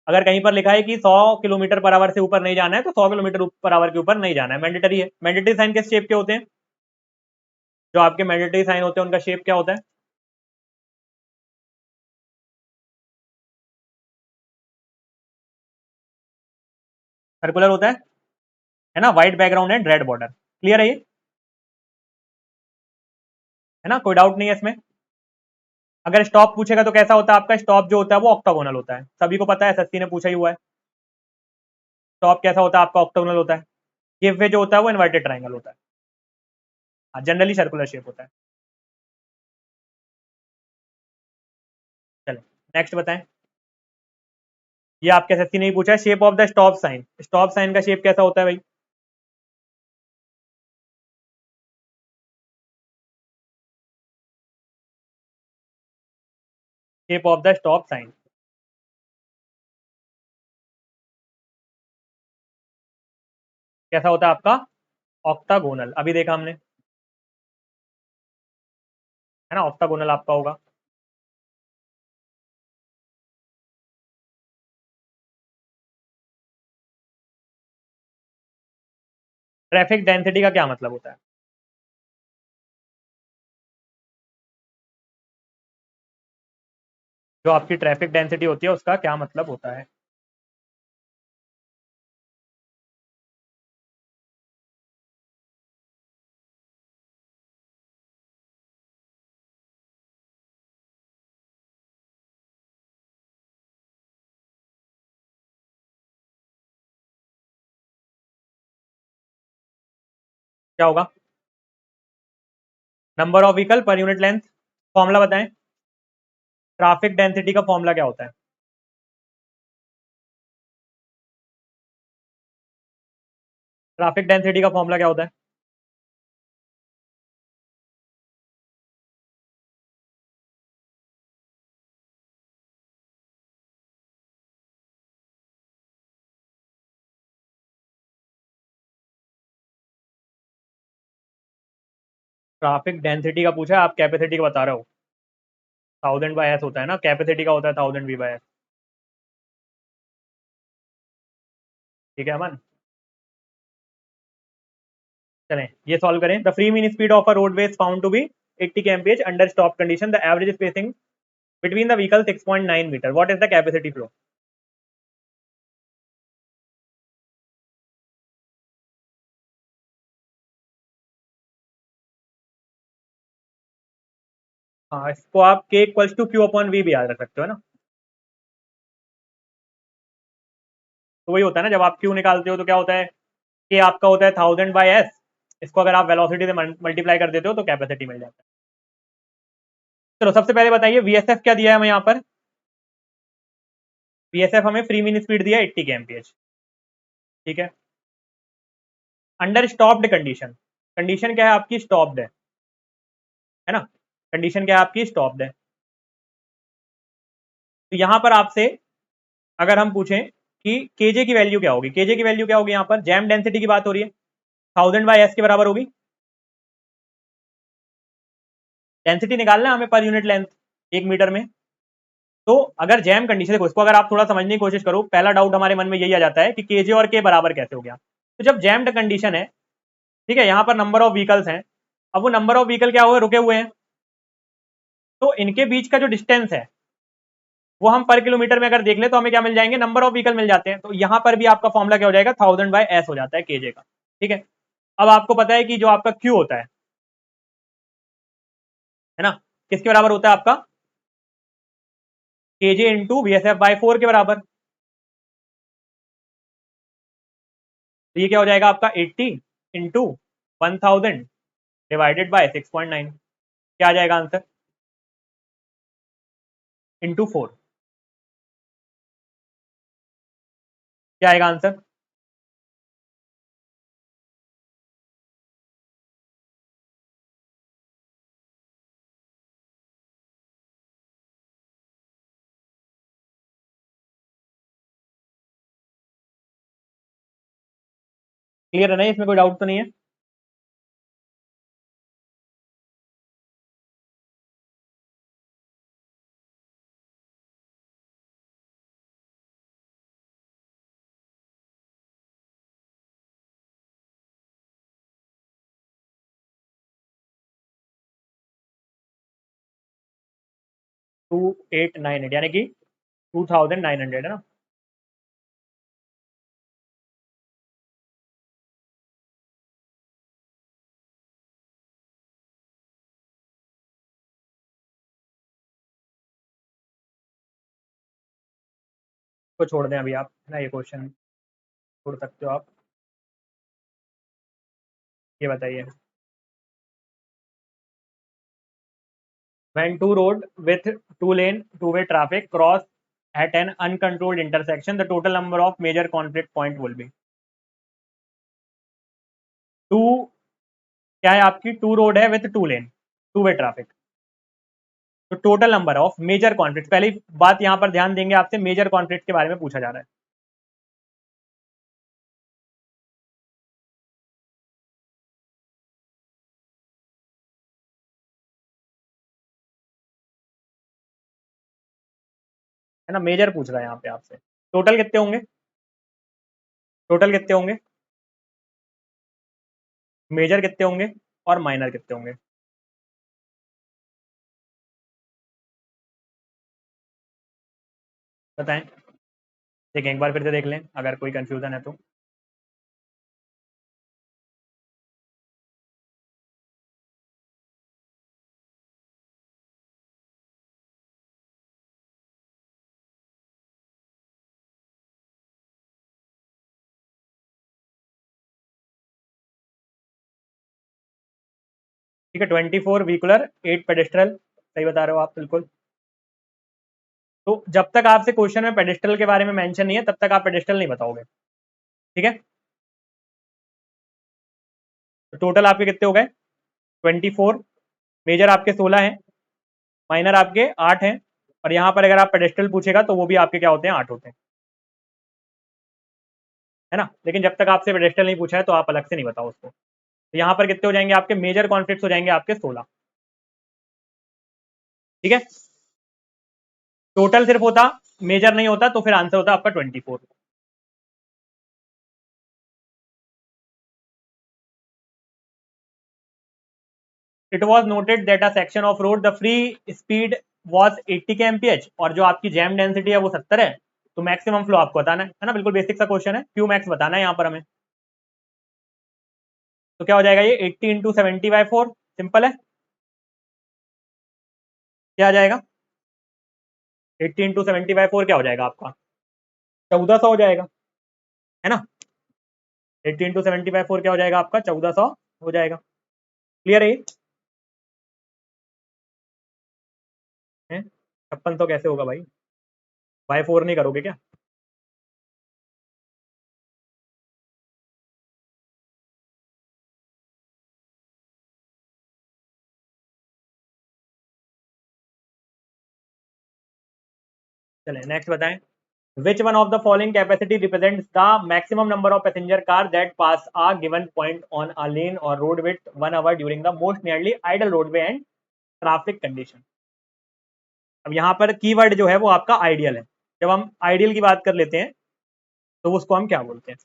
अगर कहीं पर लिखा है कि 100 किलोमीटर पर आवर से ऊपर नहीं जाना है तो 100 किलोमीटर पर आवर के ऊपर नहीं जाना है, मैंडेटरी है। मैंडेटरी साइन किस शेप के होते हैं, जो आपके मैंडेटरी साइन होते हैं उनका शेप क्या होता है, सर्कुलर होता है ना, white background and red border. Clear है ये, है ना, कोई डाउट नहीं है इसमें। अगर स्टॉप पूछेगा तो कैसा होता है आपका, स्टॉप जो होता है वो ऑक्टागोनल होता है, सभी को पता है, एसएससी ने पूछा ही हुआ है। स्टॉप कैसा होता है आपका, ऑक्टागोनल होता है। गिव वे जो होता है वो इन्वर्टेड ट्राइंगल होता है, हाँ जनरली सर्कुलर शेप होता है। चलो नेक्स्ट बताएं, ये आपके एसएससी ने ही पूछा है, shape of the stop sign, stop sign का शेप कैसा होता है भाई, shape of the stop sign कैसा होता है आपका, ऑक्टागोनल, अभी देखा हमने, है ना, ऑक्टागोनल आपका होगा। ट्रैफिक डेंसिटी का क्या मतलब होता है, जो आपकी ट्रैफिक डेंसिटी होती है उसका क्या मतलब होता है। क्या होगा, number of vehicle per unit length. Formula बताएं, ट्रैफिक डेंसिटी का फॉर्मूला क्या होता है। ट्रैफिक डेंसिटी का फॉर्मूला क्या होता है। ट्रैफिक डेंसिटी का पूछा है, आप कैपेसिटी का बता रहे हो। 1000/s होता है ना, कैपेसिटी का होता है 1000 V/s। ठीक है अमन, चलें ये सॉल्व करें। The free mean speed of a roadway is found to be 80 kmph under stop condition. The average spacing between the vehicle 6.9 metre. What is the capacity flow. हाँ, इसको आप k equals to Q upon V भी याद रख सकते हो ना। तो वही होता है ना, जब आप q निकालते हो तो क्या होता है, k आपका होता है 1000/s। इसको अगर आप वेलोसिटी से मल्टीप्लाई कर देते हो तो कैपेसिटी मिल जाता है। चलो सबसे पहले बताइए VSF क्या दिया है हमें यहाँ पर। VSF हमें फ्री मीन स्पीड दिया है 80 kmph। ठीक है, अंडर स्टॉप्ड कंडीशन। कंडीशन क्या है आपकी, स्टॉप्ड है ना। कंडीशन क्या है आपकी, स्टॉप्ड है। तो यहां पर आपसे अगर हम पूछें कि केजे की वैल्यू क्या होगी, केजे की वैल्यू क्या होगी, यहाँ पर जैम डेंसिटी की बात हो रही है, 1000/s के बराबर होगी। डेंसिटी निकालना है हमें पर यूनिट लेंथ 1 मीटर में। तो अगर जैम कंडीशन, देखो इसको अगर आप थोड़ा समझने की कोशिश करो, पहला डाउट हमारे मन में यही आ जाता है कि केजे और के बराबर कैसे हो गया। तो जब जैम्ड कंडीशन है, ठीक है, यहाँ पर नंबर ऑफ व्हीकल्स हैं। अब वो नंबर ऑफ व्हीकल क्या हुए, रुके हुए हैं। तो इनके बीच का जो डिस्टेंस है वो हम पर किलोमीटर में अगर देख ले तो हमें क्या मिल जाएंगे, नंबर ऑफ व्हीकल मिल जाते हैं। तो यहां पर भी आपका फॉर्मूला क्या हो जाएगा, 1000/s हो जाता है केजे का। ठीक है, अब आपको पता है कि जो आपका क्यू होता है ना, किसके बराबर होता है आपका, केजे इंटू VSF/4 के बराबर। तो ये क्या हो जाएगा आपका 80 इंटू 1000 डिवाइडेड बाय 6.9। क्या आ जाएगा आंसर, इंटू 4। क्या आएगा आंसर। क्लियर है ना, इसमें कोई डाउट तो नहीं है। टू 898 यानी कि 2900 है ना। को छोड़ दें अभी आप, है ना, ये क्वेश्चन छोड़ सकते हो आप। ये बताइए, when two road with two lane two-way traffic cross at an uncontrolled intersection, the total number of major conflict point will be। Two क्या है आपकी, टू रोड है with two lane two way traffic. तो total number of major conflict, पहली बात यहां पर ध्यान देंगे, आपसे मेजर कॉन्फ्लिक्ट के बारे में पूछा जा रहा है ना, मेजर पूछ रहा है यहाँ पे आपसे। टोटल कितने होंगे, टोटल कितने होंगे, मेजर कितने होंगे और माइनर कितने होंगे। बताएं, देखें एक बार फिर से देख लें अगर कोई कंफ्यूजन है तो। ठीक है, 24 व्हीकुलर, 8 पेडेस्ट्रल, सही बता रहे हो आप बिल्कुल। तो जब तक आपसे क्वेश्चन में पेडेस्ट्रल के बारे में मेंशन नहीं है तब तक आप पेडेस्ट्रल नहीं बताओगे, ठीक है। तो टोटल आपके कितने हो गए? 24, मेजर आपके 16 हैं, माइनर आपके 8 हैं, और यहाँ पर अगर आप पेडेस्ट्रल पूछेगा तो वो भी आपके क्या होते हैं? 8 होते हैं, है ना। लेकिन जब तक आपसे पेडेस्ट्रल नहीं पूछा है तो आप अलग से नहीं बताओ उसको। तो यहाँ पर कितने हो जाएंगे आपके? मेजर कॉन्फ्लिक्ट हो जाएंगे आपके 16, ठीक है। टोटल सिर्फ होता, मेजर नहीं होता, तो फिर आंसर होता आपका 24। It was noted that a section of road the free speed was 80 के एमपीएच, और जो आपकी जैम डेंसिटी है वो 70 है, तो मैक्सिमम फ्लो आपको बताना है ना। बिल्कुल बेसिक सा क्वेश्चन है, क्यू मैक्स बताना है यहाँ पर हमें। तो क्या हो जाएगा ये? 80 इंटू 70/4, सिंपल है। क्या आ जाएगा? 80 इंटू 70/4 क्या हो जाएगा आपका? 1400 हो जाएगा, है ना। 80 इंटू 70/4 क्या हो जाएगा आपका? 1400 हो जाएगा। क्लियर है ये? 5600 कैसे होगा भाई? बाय 4 नहीं करोगे क्या? चले नेक्स्ट बताएं। Which one of the following capacity represents the maximum number of passenger car that pass a given point on a lane or road width 1 hour during the most nearly idle roadway and traffic condition? अब यहाँ पर keyword जो है वो आपका ideal है। जब हम आइडियल की बात कर लेते हैं तो उसको हम क्या बोलते हैं?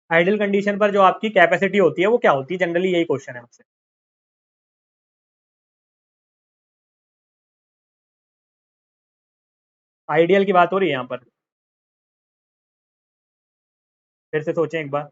आइडियल कंडीशन पर जो आपकी कैपेसिटी होती है वो क्या होती है? जनरली यही क्वेश्चन है आपसे। आइडियल की बात हो रही है यहाँ पर, फिर से सोचें एक बार।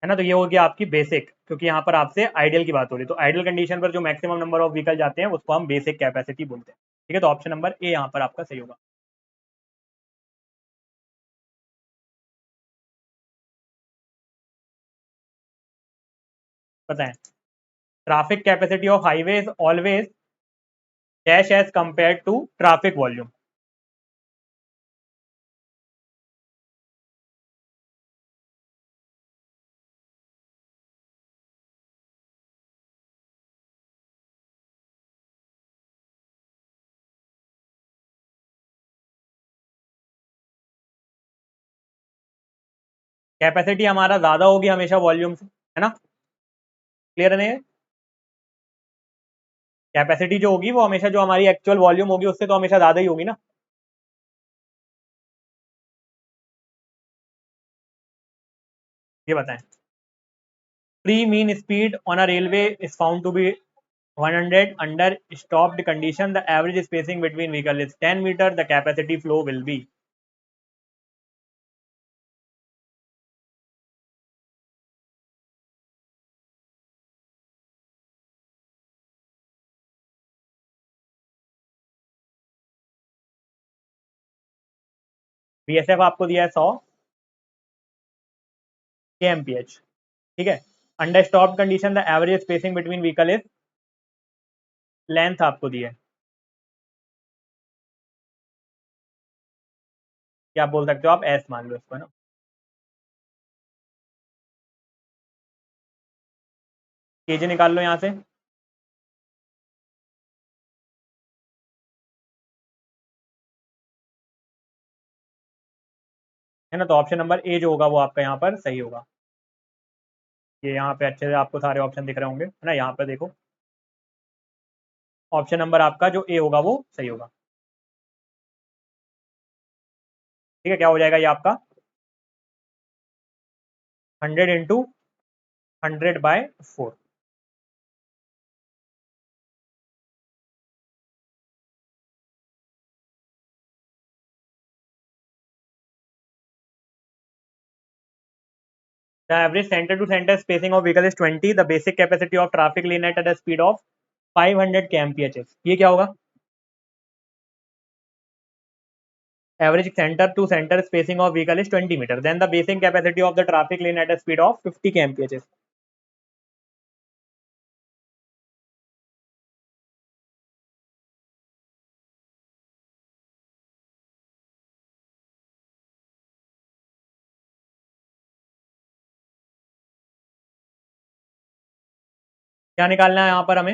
है ना, तो ये हो गया आपकी बेसिक, क्योंकि यहाँ पर आपसे आइडियल की बात हो रही है। तो आइडियल कंडीशन पर जो मैक्सिमम नंबर ऑफ व्हीकल जाते हैं उसको हम बेसिक कैपेसिटी बोलते हैं, ठीक है। तो ऑप्शन नंबर ए यहाँ पर आपका सही होगा। बताएं, traffic capacity of highways always dash as compare to traffic volume. Capacity हमारा ज्यादा होगी हमेशा वॉल्यूम से, है ना। क्लियर नहीं है? कैपेसिटी जो होगी वो हमेशा जो हमारी एक्चुअल वॉल्यूम होगी उससे तो हमेशा ज्यादा ही होगी ना। ये बताएं, free mean speed on a railway is found to be 100 under stopped condition. The average spacing between vehicle is 10 meter. The capacity flow will be। BSF आपको दिया है 100 के एमपीएच, ठीक है। Under stop condition the average spacing between vehicle is, length आपको दिया है, क्या आप बोल सकते हो? आप एस मान लो इसको, है ना। केजी निकाल लो यहाँ से। है ना। तो ऑप्शन नंबर ए जो होगा वो आपका यहाँ पर सही होगा। ये यहाँ पे अच्छे से आपको सारे ऑप्शन दिख रहे होंगे, है ना। यहाँ पे देखो, ऑप्शन नंबर आपका जो ए होगा वो सही होगा। ठीक है, क्या हो जाएगा ये आपका 100 into 100/4। The average center to center spacing of vehicle is 20. The basic capacity of traffic lane at a speed of 500 kmph. ये क्या होगा? Average center to center spacing of vehicle is 20 meter. Then the basic capacity of the traffic lane at a speed of 50 kmph. क्या निकालना है यहाँ पर हमें?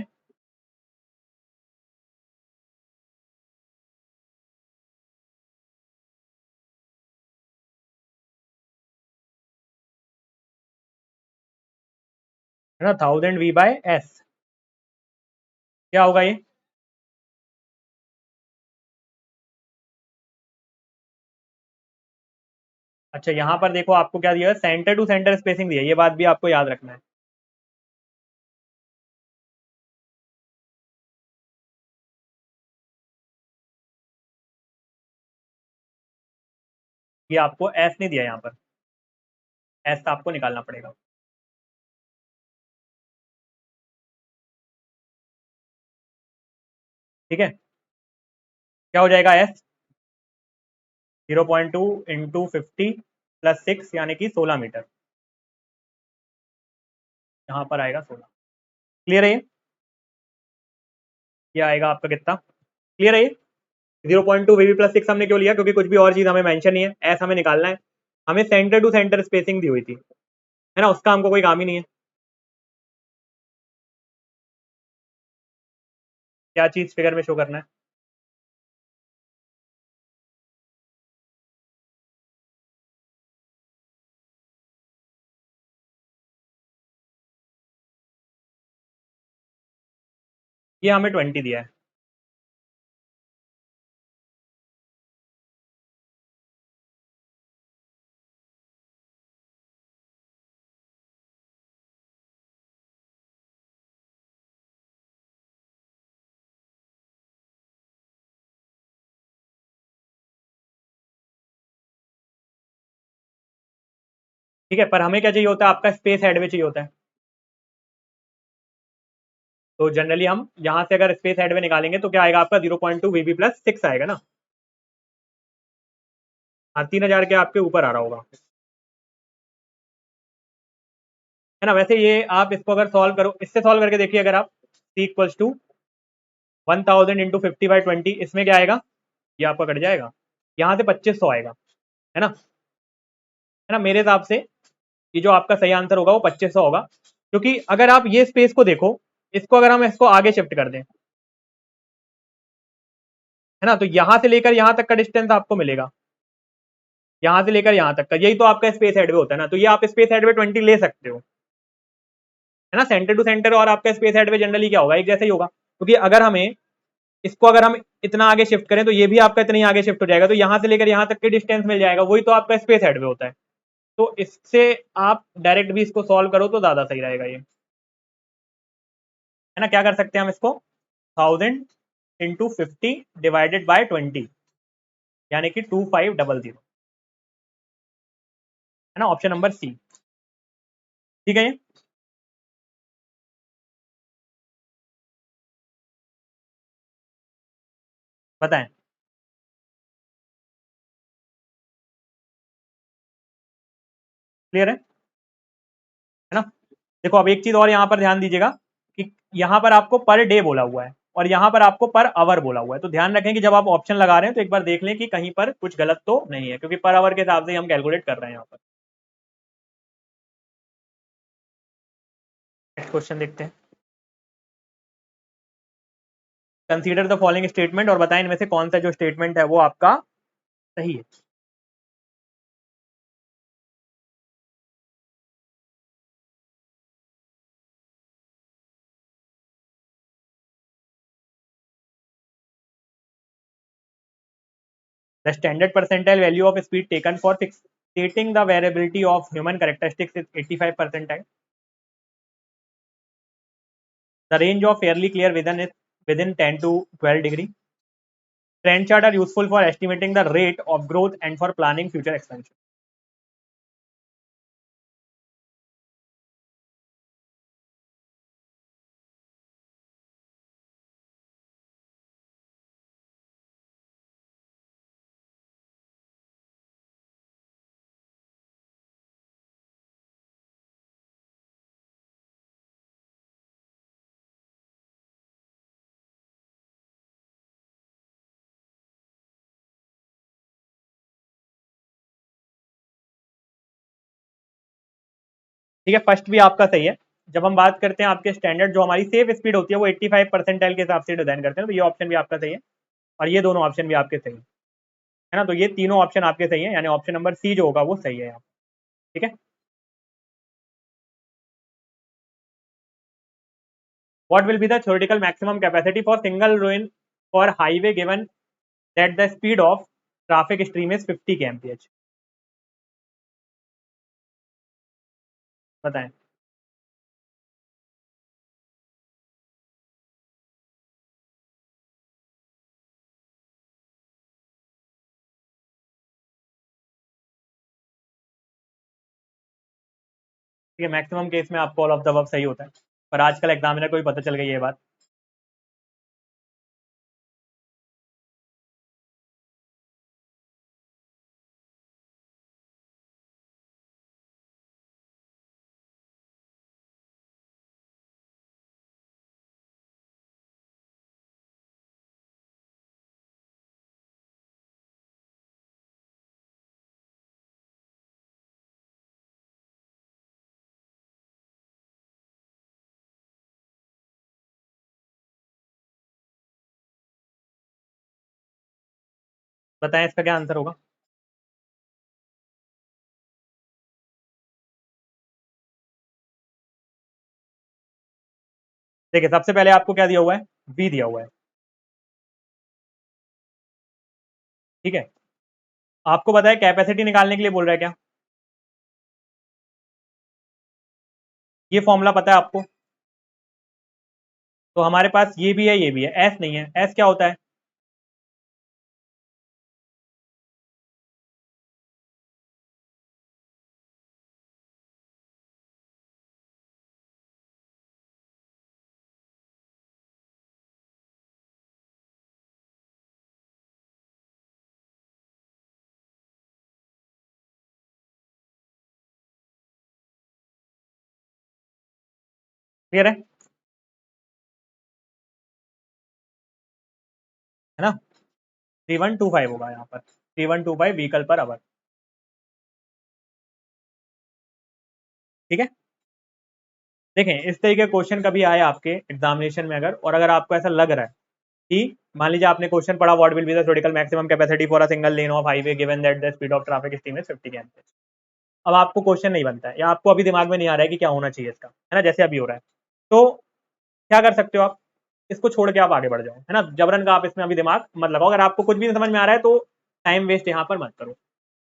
है ना, 1000 V/s। क्या होगा ये? अच्छा, यहाँ पर देखो आपको क्या दिया है, सेंटर टू सेंटर स्पेसिंग दिया है, ये बात भी आपको याद रखना है। ये आपको एस नहीं दिया यहाँ पर, एस आपको निकालना पड़ेगा। ठीक है, क्या हो जाएगा एस? 0.2 इंटू 50 प्लस 6 यानी कि 16 मीटर। यहाँ पर आएगा 16। क्लियर है ये आएगा आपका कितना? क्लियर है ये? 0.2 वी प्लस 6 हमने क्यों लिया? क्योंकि कुछ भी और चीज हमें मेंशन नहीं है, एस हमें निकालना है। हमें सेंटर टू सेंटर स्पेसिंग दी हुई थी, है ना, उसका हमको कोई काम ही नहीं है। क्या चीज फिगर में शो करना है? ये हमें 20 दिया है। ठीक है, पर हमें क्या चाहिए होता है? आपका स्पेस हेड में चाहिए होता है। तो जनरली हम यहाँ से अगर स्पेस हेड में निकालेंगे तो क्या आएगा आपका? 0.2 वी प्लस 6 आएगा ना। हाँ, 3000 के आपके ऊपर आ रहा होगा, है ना। वैसे ये आप इसको अगर सॉल्व करो, इससे सॉल्व करके देखिए, अगर आप C इक्वल्स टू 1000 इंटू 50/20, इसमें क्या आएगा? ये आपका कट जाएगा, यहाँ से 2500 आएगा, है ना। है ना, मेरे हिसाब से ये जो आपका सही आंसर होगा वो 2500 होगा। क्योंकि अगर आप ये स्पेस को देखो, इसको अगर हम इसको आगे शिफ्ट कर दें, है ना, तो यहां से लेकर यहां तक का डिस्टेंस आपको मिलेगा, यहां से लेकर यहां तक का, यही तो आपका स्पेस हेडवे होता है ना। तो ये आप स्पेस हेडवे 20 ले सकते हो, है ना। सेंटर टू सेंटर और आपका स्पेस हेडवे जनरली क्या होगा? एक जैसा ही होगा। क्योंकि अगर हमें इसको अगर हम इतना आगे शिफ्ट करें तो ये भी आपका इतना ही आगे शिफ्ट हो जाएगा, तो यहां से लेकर यहां तक की डिस्टेंस मिल जाएगा, वही तो आपका स्पेस हेडवे होता है। तो इससे आप डायरेक्ट भी इसको सॉल्व करो तो ज्यादा सही रहेगा ये, है ना। क्या कर सकते हैं हम इसको? 1000 इंटू 50 डिवाइडेड बाय 20, यानी कि 2500, है ना। Option number C. ठीक है, ये बताएं। क्लियर है ना। देखो, अब एक चीज और यहाँ पर ध्यान दीजिएगा कि यहाँ पर आपको पर डे बोला हुआ है और यहाँ पर आपको पर आवर बोला हुआ है। तो ध्यान रखें कि जब आप ऑप्शन लगा रहे हैं तो एक बार देख लें कि कहीं पर कुछ गलत तो नहीं है, क्योंकि पर आवर के हिसाब से हम कैलकुलेट कर रहे हैं यहाँ पर। नेक्स्ट क्वेश्चन देखते हैं। कंसीडर द फॉलोइंग स्टेटमेंट और बताएं इनमें से कौन सा जो स्टेटमेंट है वो आपका सही है। The standard percentile value of speed taken for stating the variability of human characteristics is 85 percentile. The range of fairly clear vision is within 10 to 12 degree. Trend chart are useful for estimating the rate of growth and for planning future expansion. ठीक है, first भी आपका सही है। जब हम बात करते हैं आपके स्टैंडर्ड जो हमारी सेफ स्पीड होती है वो 85 परसेंटाइल के हिसाब से डिजाइन करते हैं, तो ये ऑप्शन भी आपका सही है और ये दोनों ऑप्शन भी आपके सही है ना। तो ये तीनों ऑप्शन आपके सही है, यानी ऑप्शन नंबर सी जो होगा वो सही है यहाँ। ठीक है, what will be the theoretical maximum capacity for single lane for highway given that the speed of traffic stream is 50 kmph? बताएं। ठीक है, मैक्सिमम केस में आपको ऑल ऑफ द अबव सही होता है, पर आजकल एग्जामिनर को भी पता चल गई ये बात। बताएं इसका क्या आंसर होगा। देखिए, सबसे पहले आपको क्या दिया हुआ है, v दिया हुआ है। ठीक है, आपको बताया कैपेसिटी निकालने के लिए बोल रहा है क्या, ये फॉर्मूला पता है आपको। तो हमारे पास ये भी है ये भी है, एस नहीं है, एस क्या होता है, क्लियर है ना। 3125 होगा यहाँ पर, 3125 व्हीकल पर आवर। ठीक है, देखें इस तरीके का क्वेश्चन कभी आए आपके एग्जामिनेशन में अगर, और अगर आपको ऐसा लग रहा है कि मान लीजिए आपने क्वेश्चन पढ़ा, what will be the theoretical maximum capacity for a single lane of highway given that the speed of traffic steam is 50 km। अब आपको क्वेश्चन नहीं बनता है या आपको अभी दिमाग में नहीं आ रहा है कि क्या होना चाहिए इसका, है ना, जैसे अभी हो रहा है, तो क्या कर सकते हो आप, इसको छोड़ के आप आगे बढ़ जाओ, है ना, जबरन का आप इसमें अभी दिमाग मत लगाओ। अगर आपको कुछ भी नहीं समझ में आ रहा है तो टाइम वेस्ट यहाँ पर मत करो।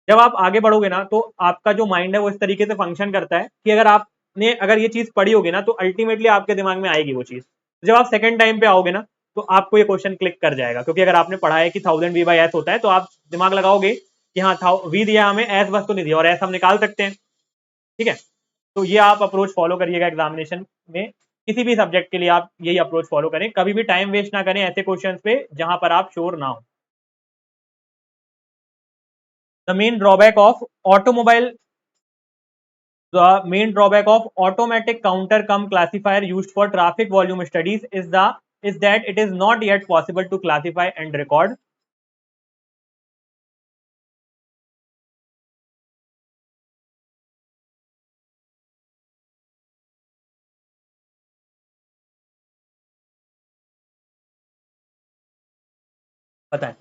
जब आप आगे बढ़ोगे ना तो आपका जो माइंड है वो इस तरीके से फंक्शन करता है कि आपने अगर ये चीज पढ़ी होगी ना तो अल्टीमेटली आपके दिमाग में आएगी वो चीज। जब आप सेकंड टाइम पे आओगे ना तो आपको ये क्वेश्चन क्लिक कर जाएगा, क्योंकि अगर आपने पढ़ा है कि 1000 v/s होता है तो आप दिमाग लगाओगे कि हाँ v दिया हमें, एस बस तो नहीं दिया, और एस हम निकाल सकते हैं। ठीक है, तो ये आप अप्रोच फॉलो करिएगा एग्जामिनेशन में, किसी भी सब्जेक्ट के लिए आप यही अप्रोच फॉलो करें, कभी भी टाइम वेस्ट ना करें ऐसे क्वेश्चंस पे जहां पर आप श्योर ना हो। The main drawback of automobile The main drawback of automatic counter cum classifier used for traffic volume studies is that it is not yet possible to classify and record. बताएं।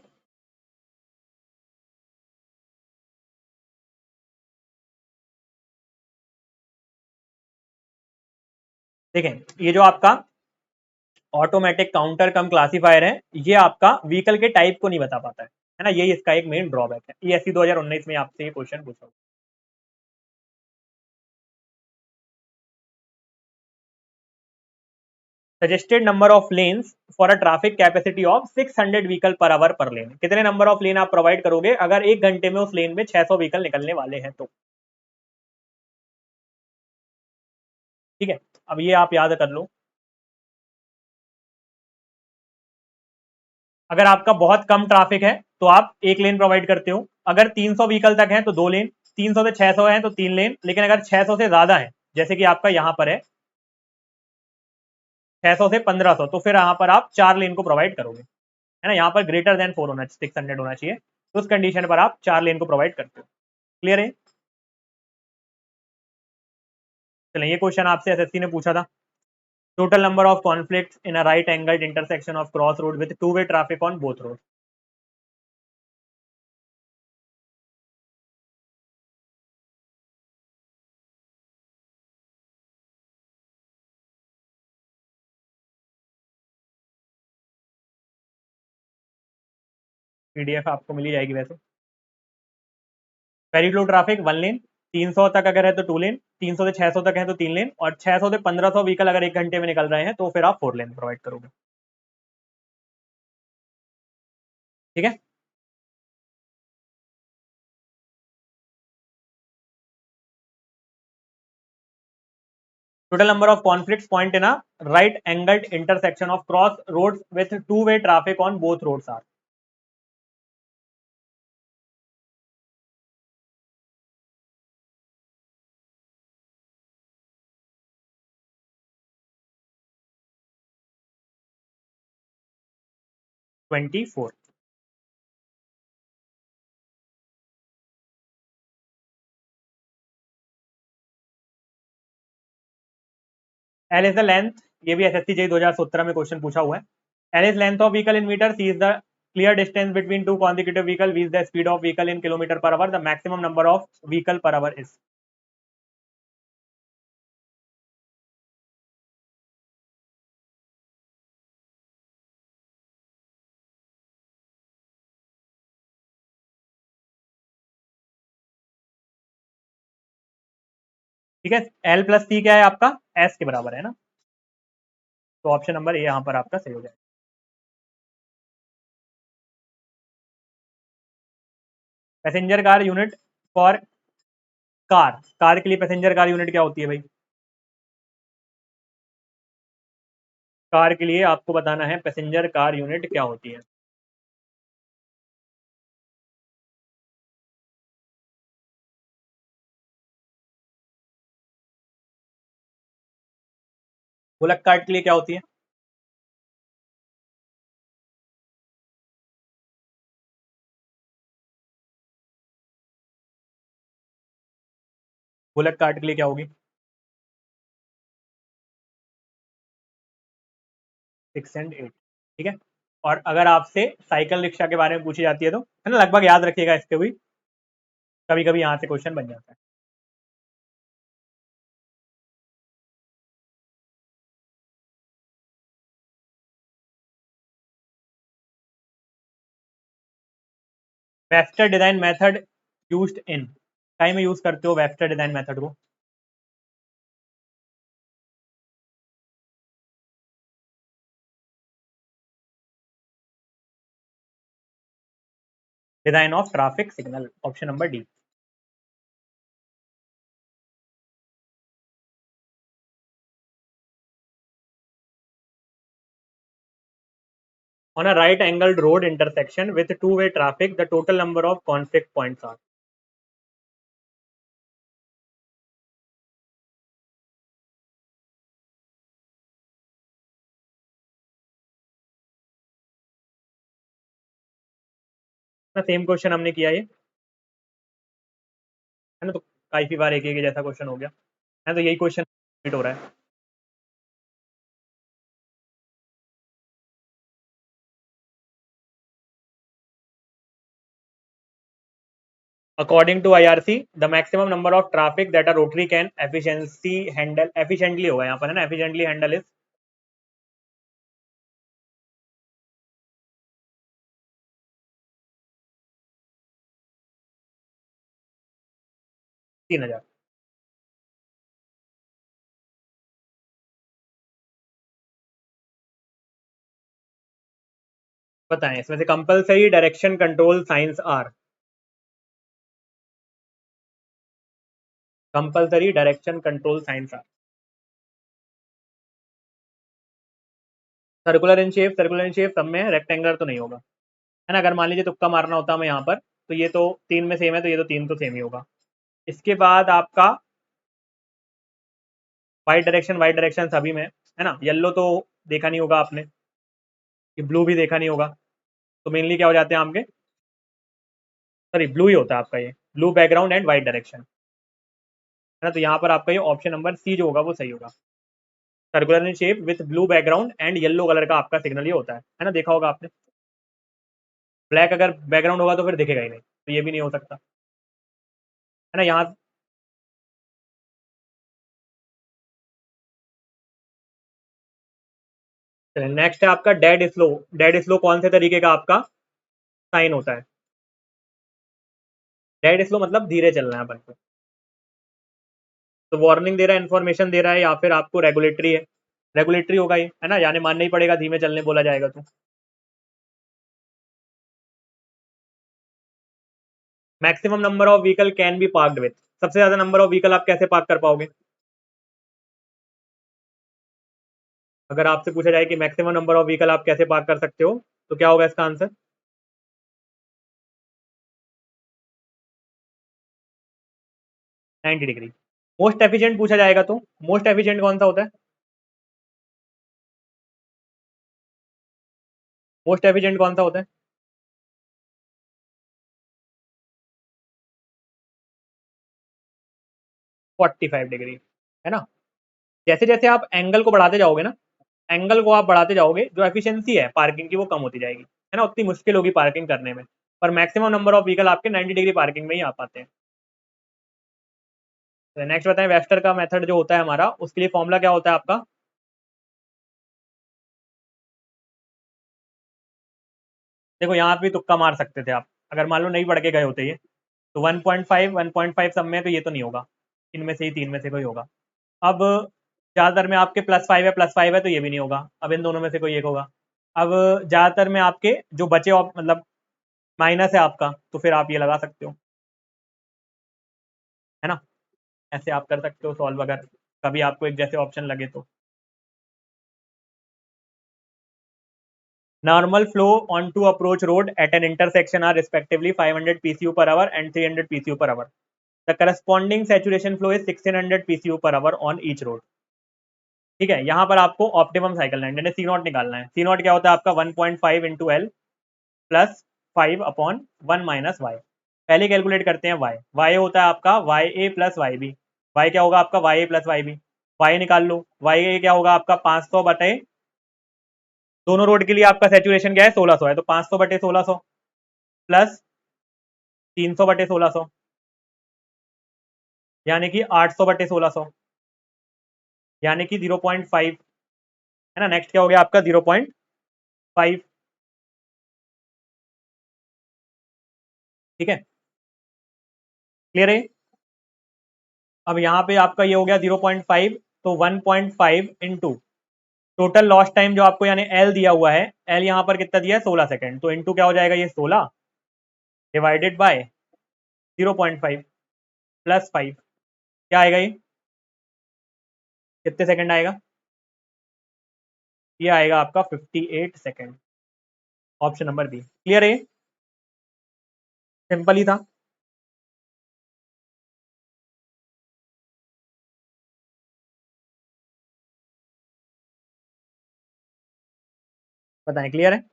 देखें, ये जो आपका ऑटोमेटिक काउंटर कम classifier है ये आपका vehicle के type को नहीं बता पाता है। है ना, यही इसका एक मेन ड्रॉबैक है। ESC 2019 में आपसे ये क्वेश्चन पूछा। Suggested number of lens for a traffic capacity of 600 vehicle per our पर लेन, कितने नंबर ऑफ लेन आप प्रोवाइड करोगे अगर एक घंटे में उस लेन में 600 व्हीकल निकलने वाले हैं तो। ठीक है, अब ये आप याद कर लो। अगर आपका बहुत कम ट्रैफिक है तो आप एक लेन प्रोवाइड करते हो, अगर 300 व्हीकल तक है तो 2 लेन, 300 से 600 है तो 3 लेन, लेकिन अगर 600 से ज्यादा है, जैसे कि आपका यहां पर है 600 से 1500, तो फिर यहां पर आप 4 लेन को प्रोवाइड करोगे, है ना। यहाँ पर ग्रेटर देन 4 होना 600 होना चाहिए, तो उस कंडीशन पर आप 4 लेन को प्रोवाइड करते हो। क्लियर है। चलिए, ये क्वेश्चन आपसे एसएससी ने पूछा था। Total number of conflicts in a right angled intersection of cross road with two way traffic on both road. PDF आपको मिली जाएगी वैसे। वेरी लो ट्रैफिक 1 लेन, 300 तक अगर है तो 2 लेन, 300 से 600 तक है तो 3 लेन, और 600 से 1500 व्हीकल अगर एक घंटे में निकल रहे हैं तो फिर आप 4 लेन प्रोवाइड करोगे। ठीक है। Total number of conflicts point in a right angled intersection of cross roads with two way traffic on both roads are. Twenty four. L is the length, ये भी एसएससी जेई 2017 में क्वेश्चन पूछा हुआ है। L is length of vehicle in metre, C is the clear distance between two consecutive vehicle, V is the speed of vehicle in kilometre per hour, the maximum number of vehicle per hour is. ठीक है, L plus सी क्या है आपका, S के बराबर है ना, तो ऑप्शन नंबर ए यहाँ पर आपका सही हो जाएगा। Passenger car unit for car, car के लिए पैसेंजर कार यूनिट क्या होती है भाई। कार के लिए आपको बताना है पैसेंजर कार यूनिट क्या होती है। बुलक कार्ट के लिए क्या होती है। बुलक कार्ट के लिए क्या होगी। 6 and 8। ठीक है। और अगर आपसे साइकिल रिक्शा के बारे में पूछी जाती है तो, है ना, लगभग याद रखिएगा, इसके भी कभी कभी यहाँ से क्वेश्चन बन जाता है। Wester design method used in, time में यूज करते हो वेस्टर डिजाइन मेथड को। Design of traffic signal, option number D. On a right angled road intersection with two-way traffic, the total number of conflict points are। ना same question हमने किया ये, है ना, तो काफी बार एक एक जैसा क्वेश्चन हो गया है, तो यही क्वेश्चन रिपीट हो रहा है। According to IRC, the maximum number of traffic that a rotary can efficiency handle, efficiently होगा यहाँ पर, है ना, efficiently handle is 3000। बताएं इसमें से compulsory direction control signs are. Compulsory direction control signs are. Circular in shape सब में है, रेक्टेंगुलर तो नहीं होगा, है ना। अगर मान लीजिए तुक्का मारना होता हमें यहाँ पर, तो ये तो 3 में सेम है, तो ये तो 3 तो सेम ही होगा। इसके बाद आपका वाइट डायरेक्शन सभी में है ना। येलो तो देखा नहीं होगा आपने, कि ब्लू भी देखा नहीं होगा। तो मेनली क्या हो जाते हैं आपके, सॉरी ब्लू ही होता है आपका, ये blue background and white direction, है ना। तो यहाँ पर आपका ये ऑप्शन नंबर सी जो होगा वो सही होगा। Circular in shape with blue background and yellow colour का आपका सिग्नल ये होता है ना, देखा होगा आपने। ब्लैक अगर बैकग्राउंड होगा तो फिर दिखेगा ही नहीं, तो ये भी नहीं हो सकता, है ना। यहाँ नेक्स्ट है आपका डेड स्लो। डेड स्लो कौन से तरीके का आपका साइन होता है? डेड स्लो मतलब धीरे चलना है अपन को, तो वार्निंग दे रहा है, इन्फॉर्मेशन दे रहा है, या फिर आपको रेगुलेटरी है। रेगुलेटरी होगा ये, है ना, यानी मानना ही पड़ेगा धीमे चलने बोला जाएगा तो। Maximum number of vehicle can be parked with, सबसे ज्यादा नंबर ऑफ व्हीकल आप कैसे पार्क कर पाओगे? अगर आपसे पूछा जाए कि मैक्सिमम नंबर ऑफ व्हीकल आप कैसे पार्क कर सकते हो, तो क्या होगा इसका आंसर? 90 डिग्री। मोस्ट एफिशिएंट पूछा जाएगा तो मोस्ट एफिशिएंट कौन सा होता है? मोस्ट एफिशिएंट कौन सा होता है? 45 डिग्री, है ना। जैसे जैसे आप एंगल को बढ़ाते जाओगे ना, एंगल को आप बढ़ाते जाओगे, जो एफिशिएंसी है पार्किंग की वो कम होती जाएगी, है ना, उतनी मुश्किल होगी पार्किंग करने में। पर मैक्सिमम नंबर ऑफ व्हीकल आपके 90 डिग्री पार्किंग में ही आ पाते हैं। नेक्स्ट बताएं, वेस्टर का मेथड जो होता है हमारा, उसके लिए फॉर्मूला क्या होता है आपका? देखो यहाँ भी तुक्का मार सकते थे आप, अगर मान लो नहीं पढ़ के गए होते ये, तो 1.5 सब में, तो ये तो नहीं होगा, इनमें से ही 3 में से कोई होगा। अब ज्यादातर में आपके +5 है तो ये भी नहीं होगा, अब इन दोनों में से कोई एक होगा। अब ज्यादातर में आपके जो बचे मतलब माइनस है आपका, तो फिर आप ये लगा सकते हो, है ना। ऐसे आप कर सकते हो सॉल्व, अगर कभी आपको एक जैसे ऑप्शन लगे तो। Normal flow on two approach road at an intersection are respectively 500 PCU per hour and 300 PCU per hour. The corresponding saturation flow is 1600 PCU per hour on each road. ठीक है, यहाँ पर आपको ऑप्टिमम साइकिल लेंथ यानी सी not निकालना है। सी not क्या होता है आपका? 1.5 into L plus 5/1 minus Y. पहले कैलकुलेट करते हैं वाई। वाई होता है आपका Y A plus Y B. Y क्या होगा आपका? Y A plus Y B. Y निकाल लो, वाई ए क्या होगा आपका? 500/, दोनों रोड के लिए आपका सेचुरेशन क्या है? 1600 है, तो 500/1600 प्लस 300/1600, यानी कि 800/1600, यानी कि 0.5, है ना। नेक्स्ट क्या हो गया आपका? 0.5। ठीक है, क्लियर है। अब यहाँ पे आपका ये हो गया 0.5, तो 1.5 इंटू टोटल लॉस्ट टाइम जो आपको यानी एल दिया हुआ है, एल यहाँ पर कितना दिया है? 16 सेकेंड, तो इंटू क्या हो जाएगा ये? 16 डिवाइडेड बाय 0.5 प्लस 5, क्या आएगा ये? कितने सेकंड आएगा? ये आएगा आपका 58 second. Option number B, clear है। सिंपल ही था। बताएं, क्लियर है।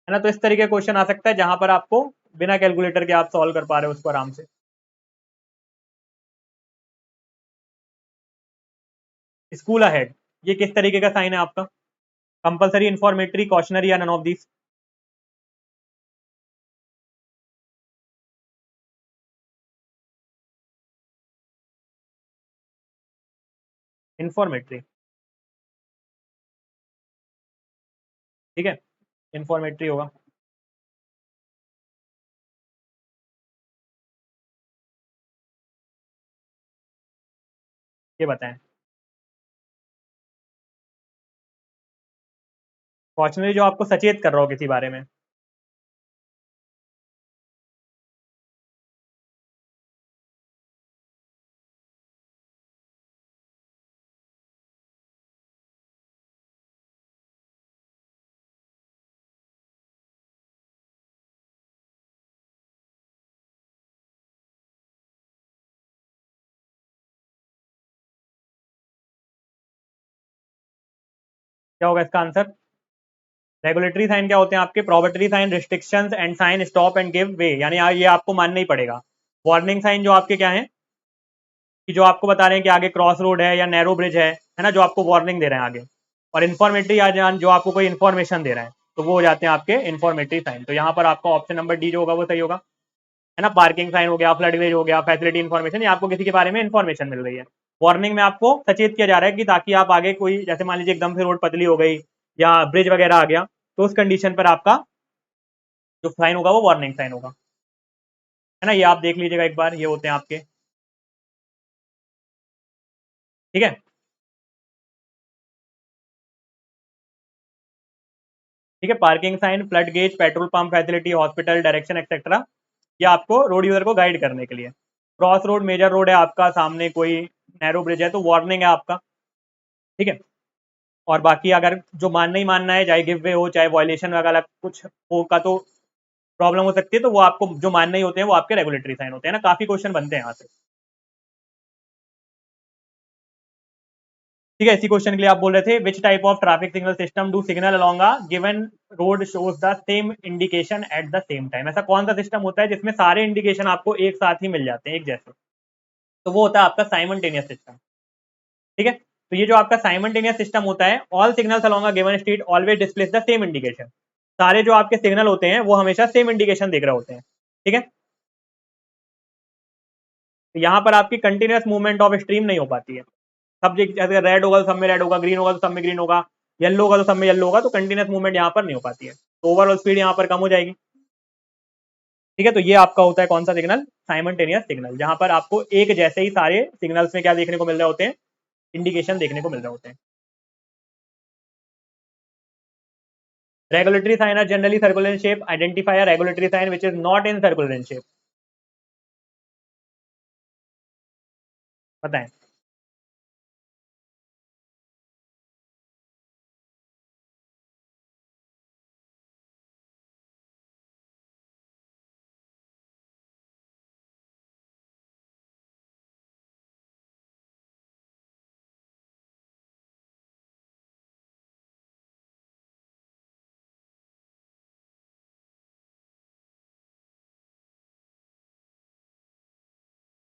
है ना, तो इस तरीके का क्वेश्चन आ सकता है जहां पर आपको बिना कैलकुलेटर के आप सॉल्व कर पा रहे हो उसको आराम से। स्कूल अहेड, ये किस तरीके का साइन है आपका? कंपलसरी, इंफॉर्मेटरी, कॉशनरी, या नन ऑफ दिस? इंफॉर्मेटरी। ठीक है, इन्फॉर्मेटरी होगा। ये बताएं। फॉर्चुनेटली जो आपको सचेत कर रहा हो किसी बारे में। क्या होगा इसका आंसर? रेगुलेटरी साइन क्या होते हैं आपके? Prohibitory sign, restrictions and sign stop and give way, यानी ये आपको मानना ही पड़ेगा। वार्निंग साइन जो आपके क्या है कि जो आपको बता रहे हैं कि आगे क्रॉस रोड है या नैरो ब्रिज है ना, जो आपको वार्निंग दे रहे हैं आगे। और इन्फॉर्मेटरी जो आपको कोई इन्फॉर्मेशन दे रहे हैं, तो वो हो जाते हैं आपके इन्फॉर्मेटरी साइन। तो यहाँ पर आपका ऑप्शन नंबर डी जो होगा वो सही होगा, है ना। पार्किंग साइन हो गया, फ्लड गेज हो गया, फैसिलिटी इन्फॉर्मेशन, ये आपको किसी के बारे में इन्फॉर्मेशन मिल रही है। वार्निंग में आपको सचेत किया जा रहा है कि ताकि आप आगे कोई, जैसे मान लीजिए एकदम से रोड पतली हो गई या ब्रिज वगैरह आ गया, तो उस कंडीशन पर आपका जो साइन होगा वो वार्निंग साइन होगा, है ना। ये आप देख लीजिएगा एक बार, ये होते हैं आपके, ठीक है। ठीक है, parking sign, flood gauge, petrol pump facility, hospital, direction etcetera, ये आपको रोड यूजर को गाइड करने के लिए। क्रॉस रोड, मेजर रोड है आपका, सामने कोई नैरो ब्रिज है तो वार्निंग है आपका, ठीक है। और बाकी अगर जो मानना ही मानना है, चाहे गिव वे हो चाहे वॉयलेशन वगैरह कुछ हो का, तो प्रॉब्लम हो सकती है, तो वो आपको जो मानना ही होते हैं वो आपके रेगुलेटरी साइन होते हैं ना। काफी क्वेश्चन बनते हैं यहाँ से, ठीक है। इसी क्वेश्चन के लिए आप बोल रहे थे, which type of traffic signal system do signal along a given road shows the same indication at the same time. ऐसा कौन सा सिस्टम होता है जिसमें सारे इंडिकेशन आपको एक साथ ही मिल जाते हैं, एक जैसे? तो वो होता है आपका साइमल्टेनियस सिस्टम, ठीक है। तो ये जो आपका साइमल्टेनियस सिस्टम होता है, all signals along a given street always displace the same indication. सारे जो आपके सिग्नल होते हैं वो हमेशा सेम इंडिकेशन देख रहे होते हैं, ठीक है। तो यहाँ पर आपकी कंटिन्यूस मूवमेंट ऑफ स्ट्रीम नहीं हो पाती है। सब जैसे रेड होगा तो सब में रेड होगा, ग्रीन होगा तो सब में ग्रीन होगा, येलो होगा तो सब में येलो होगा, तो कंटिन्यूस मूवमेंट यहाँ पर नहीं हो पाती है, तो ओवरऑल स्पीड यहाँ पर कम हो जाएगी, ठीक है। तो ये आपका होता है कौन सा सिग्नल? साइमल्टेनियस सिग्नल, जहां पर आपको एक जैसे ही सारे सिग्नल्स में क्या देखने को मिल रहे होते हैं? इंडिकेशन देखने को मिल रहे होते हैं। Regulatory sign are generally circular in shape, identify a regulatory sign which is not in circular in shape. बताएं।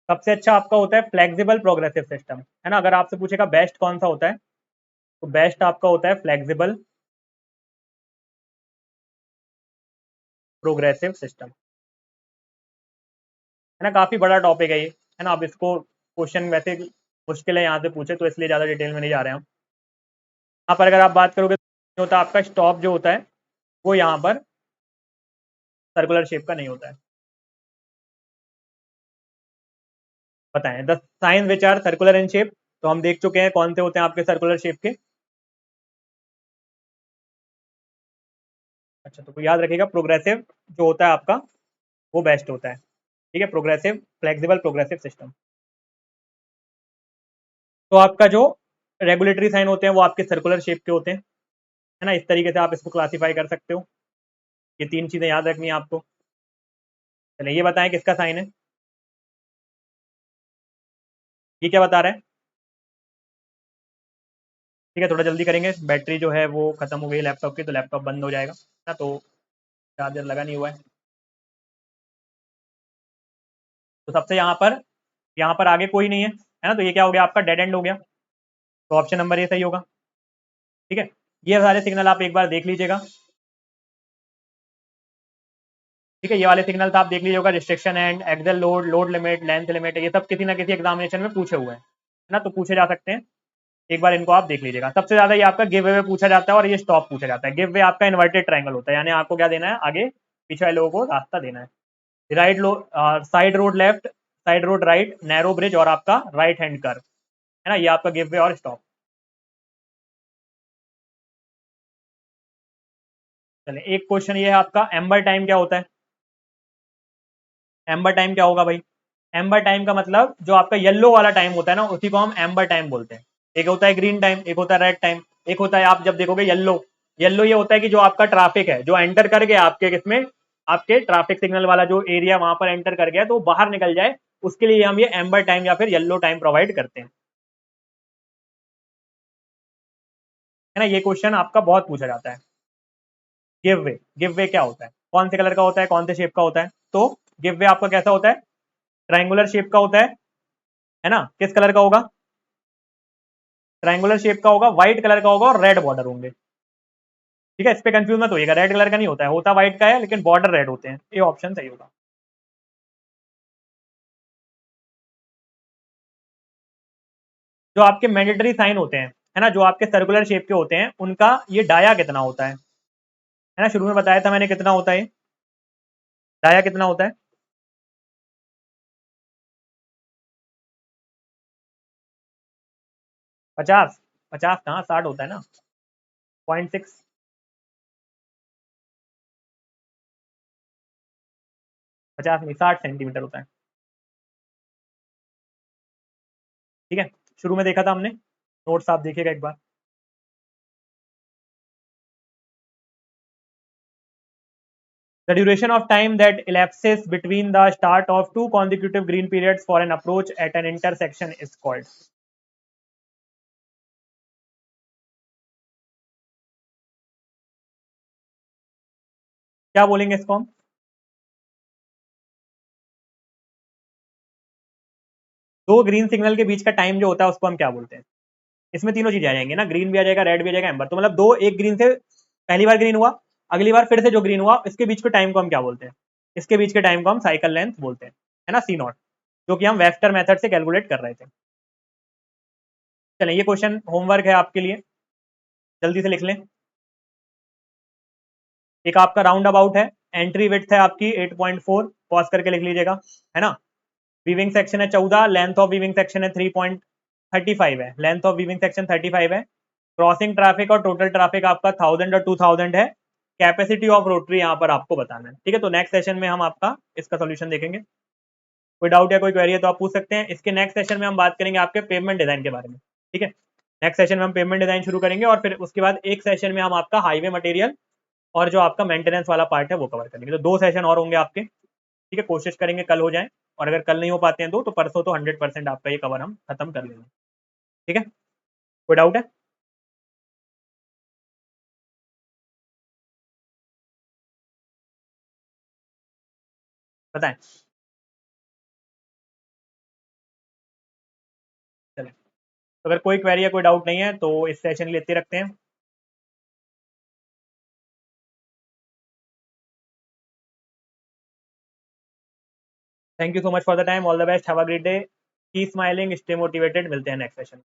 सबसे अच्छा आपका होता है फ्लेक्सिबल प्रोग्रेसिव सिस्टम, है ना। अगर आपसे पूछेगा बेस्ट कौन सा होता है, तो बेस्ट आपका होता है फ्लेक्सिबल प्रोग्रेसिव सिस्टम, है ना। काफी बड़ा टॉपिक है ये, है ना। अब इसको क्वेश्चन वैसे मुश्किल है यहाँ से पूछे, तो इसलिए ज्यादा डिटेल में नहीं जा रहे हैं हम। यहाँ पर अगर आप बात करोगे तो होता है आपका स्टॉप जो होता है वो यहाँ पर सर्कुलर शेप का नहीं होता है। बताएं the sign which are circular in shape, तो हम देख चुके हैं कौन से होते हैं आपके सर्कुलर शेप के। अच्छा, तो याद रखिएगा प्रोग्रेसिव जो होता है आपका वो बेस्ट होता है, ठीक है। Progressive, flexible progressive system. तो आपका जो रेगुलेटरी साइन होते हैं वो आपके सर्कुलर शेप के होते हैं, है ना। इस तरीके से आप इसको क्लासीफाई कर सकते हो। ये तीन चीजें याद रखनी है आपको। चलिए ये बताएं किसका साइन है, ये क्या बता रहा है? ठीक है, थोड़ा जल्दी करेंगे, बैटरी जो है वो खत्म हो गई लैपटॉप की, तो लैपटॉप बंद हो जाएगा ना, तो चार्जर लगा नहीं हुआ है। तो सबसे यहाँ पर आगे कोई नहीं है ना, तो ये क्या हो गया आपका? डेड एंड हो गया, तो ऑप्शन नंबर ए सही होगा, ठीक है। ये सारे सिग्नल आप एक बार देख लीजिएगा, ठीक है। ये वाले सिग्नल आप देख लीजिएगा, restriction end, axle load, load limit, length limit, ये सब किसी ना किसी एग्जामिनेशन में पूछे हुए हैं, है ना, तो पूछे जा सकते हैं। एक बार इनको आप देख लीजिएगा। सबसे ज्यादा ये आपका गिव वे पूछा जाता है और ये स्टॉप पूछा जाता है। गिव वे आपका इन्वर्टेड ट्रायंगल होता है, यानी आपको क्या देना है, आगे पीछे वाले लोगों को रास्ता देना है। राइट लो, side road left, side road right, narrow bridge और आपका राइट हैंड कर्व, है ना, ये आपका गिव वे और स्टॉप। चलिए एक क्वेश्चन ये है आपका, एम्बर टाइम क्या होता है? एम्बर टाइम क्या होगा भाई? एम्बर टाइम का मतलब जो आपका येलो वाला टाइम होता है ना, उसी को हम एम्बर टाइम बोलते हैं। एक होता है ग्रीन टाइम, एक होता है रेड टाइम, एक होता है आप जब देखोगे येलो। येलो ये होता है कि जो आपका ट्रैफिक है, जो एंटर कर गया आपके किसमें, आपके ट्रैफिक सिग्नल वाला जो एरिया वहां पर एंटर कर गया तो वो बाहर निकल जाए, उसके लिए हम ये एम्बर टाइम या फिर येलो टाइम प्रोवाइड करते हैं, है ना। ये क्वेश्चन आपका बहुत पूछा जाता है। गिव वे, गिव वे क्या होता है, कौन से कलर का होता है, कौन से शेप का होता है? तो गिव वे आपका कैसा होता है? ट्रायंगुलर शेप का होता है ना। किस कलर का होगा? ट्रायंगुलर शेप का होगा, व्हाइट कलर का होगा और रेड बॉर्डर होंगे। ठीक है, इस पे कंफ्यूज मत होइएगा, रेड कलर का नहीं होता है, होता व्हाइट का है लेकिन बॉर्डर रेड होते हैं। ये ऑप्शन सही होगा। जो आपके मैंडेटरी साइन होते हैं, है ना, जो आपके सर्कुलर शेप के होते हैं, उनका ये डाया कितना होता है ना, शुरू में बताया था मैंने कितना होता है, डाया कितना होता है? 50। 50 कहाँ, 60 होता है ना, 0.6। 50 नहीं, 60 सेंटीमीटर होता है। ठीक है, शुरू में देखा था हमने, नोट्स आप देखिएगा एक बार। The duration of time that elapses between the start of two consecutive green periods for an approach at an intersection is called। क्या बोलेंगे इसको हम? दो ग्रीन सिग्नल के बीच का टाइम जो होता है उसको हम क्या बोलते हैं? इसमें तीनों चीजें आ जाएंगी ना, ग्रीन भी आ जाएगा, रेड भी आ जाएगा, एम्बर। तो मतलब दो, एक ग्रीन से पहली बार ग्रीन हुआ, अगली बार फिर से जो ग्रीन हुआ, इसके बीच के टाइम को हम क्या बोलते हैं? इसके बीच के टाइम को हम साइकिल लेंथ बोलते हैं, है ना, सी नॉट, जो कि हम वेक्टर मेथड से कैलकुलेट कर रहे थे। चलें, ये क्वेश्चन होमवर्क है आपके लिए, जल्दी से लिख लें। एक आपका राउंड अबाउट है, एंट्री विड्थ है आपकी 8.4, पॉज करके लिख लीजिएगा, है ना। वीविंग सेक्शन है 14, लेंथ ऑफ वीविंग सेक्शन है 3.35 है, लेंथ ऑफ वीविंग सेक्शन 35 है। क्रॉसिंग ट्रैफिक और टोटल ट्रैफिक आपका 1000 और 2000 है। कैपेसिटी ऑफ रोटरी यहाँ पर आपको बताना है। ठीक है, तो नेक्स्ट सेशन में हम आपका इसका सोल्यूशन देखेंगे। कोई डाउट या कोई क्वेरी है तो आप पूछ सकते हैं। इसके नेक्स्ट सेशन में हम बात करेंगे आपके पेमेंट डिजाइन के बारे में। ठीक है, नेक्स्ट सेशन में हम पेमेंट डिजाइन शुरू करेंगे और फिर उसके बाद एक सेशन में हम आपका हाईवे मटेरियल और जो आपका मेंटेनेंस वाला पार्ट है वो कवर करेंगे। तो दो सेशन और होंगे आपके। ठीक है, कोशिश करेंगे कल हो जाए, और अगर कल नहीं हो पाते हैं तो परसों तो 100% आपका ये कवर हम खत्म कर लेंगे। ठीक है, कोई डाउट है? बताएं। चलें, तो अगर कोई क्वेरी या कोई डाउट नहीं है तो इस सेशन के लिए इतने रखते हैं। Thank you so much for the time, all the best, have a great day, की स्माइलिंग, स्टे मोटिवेटेड। मिलते हैं नेक्स्ट सेशन।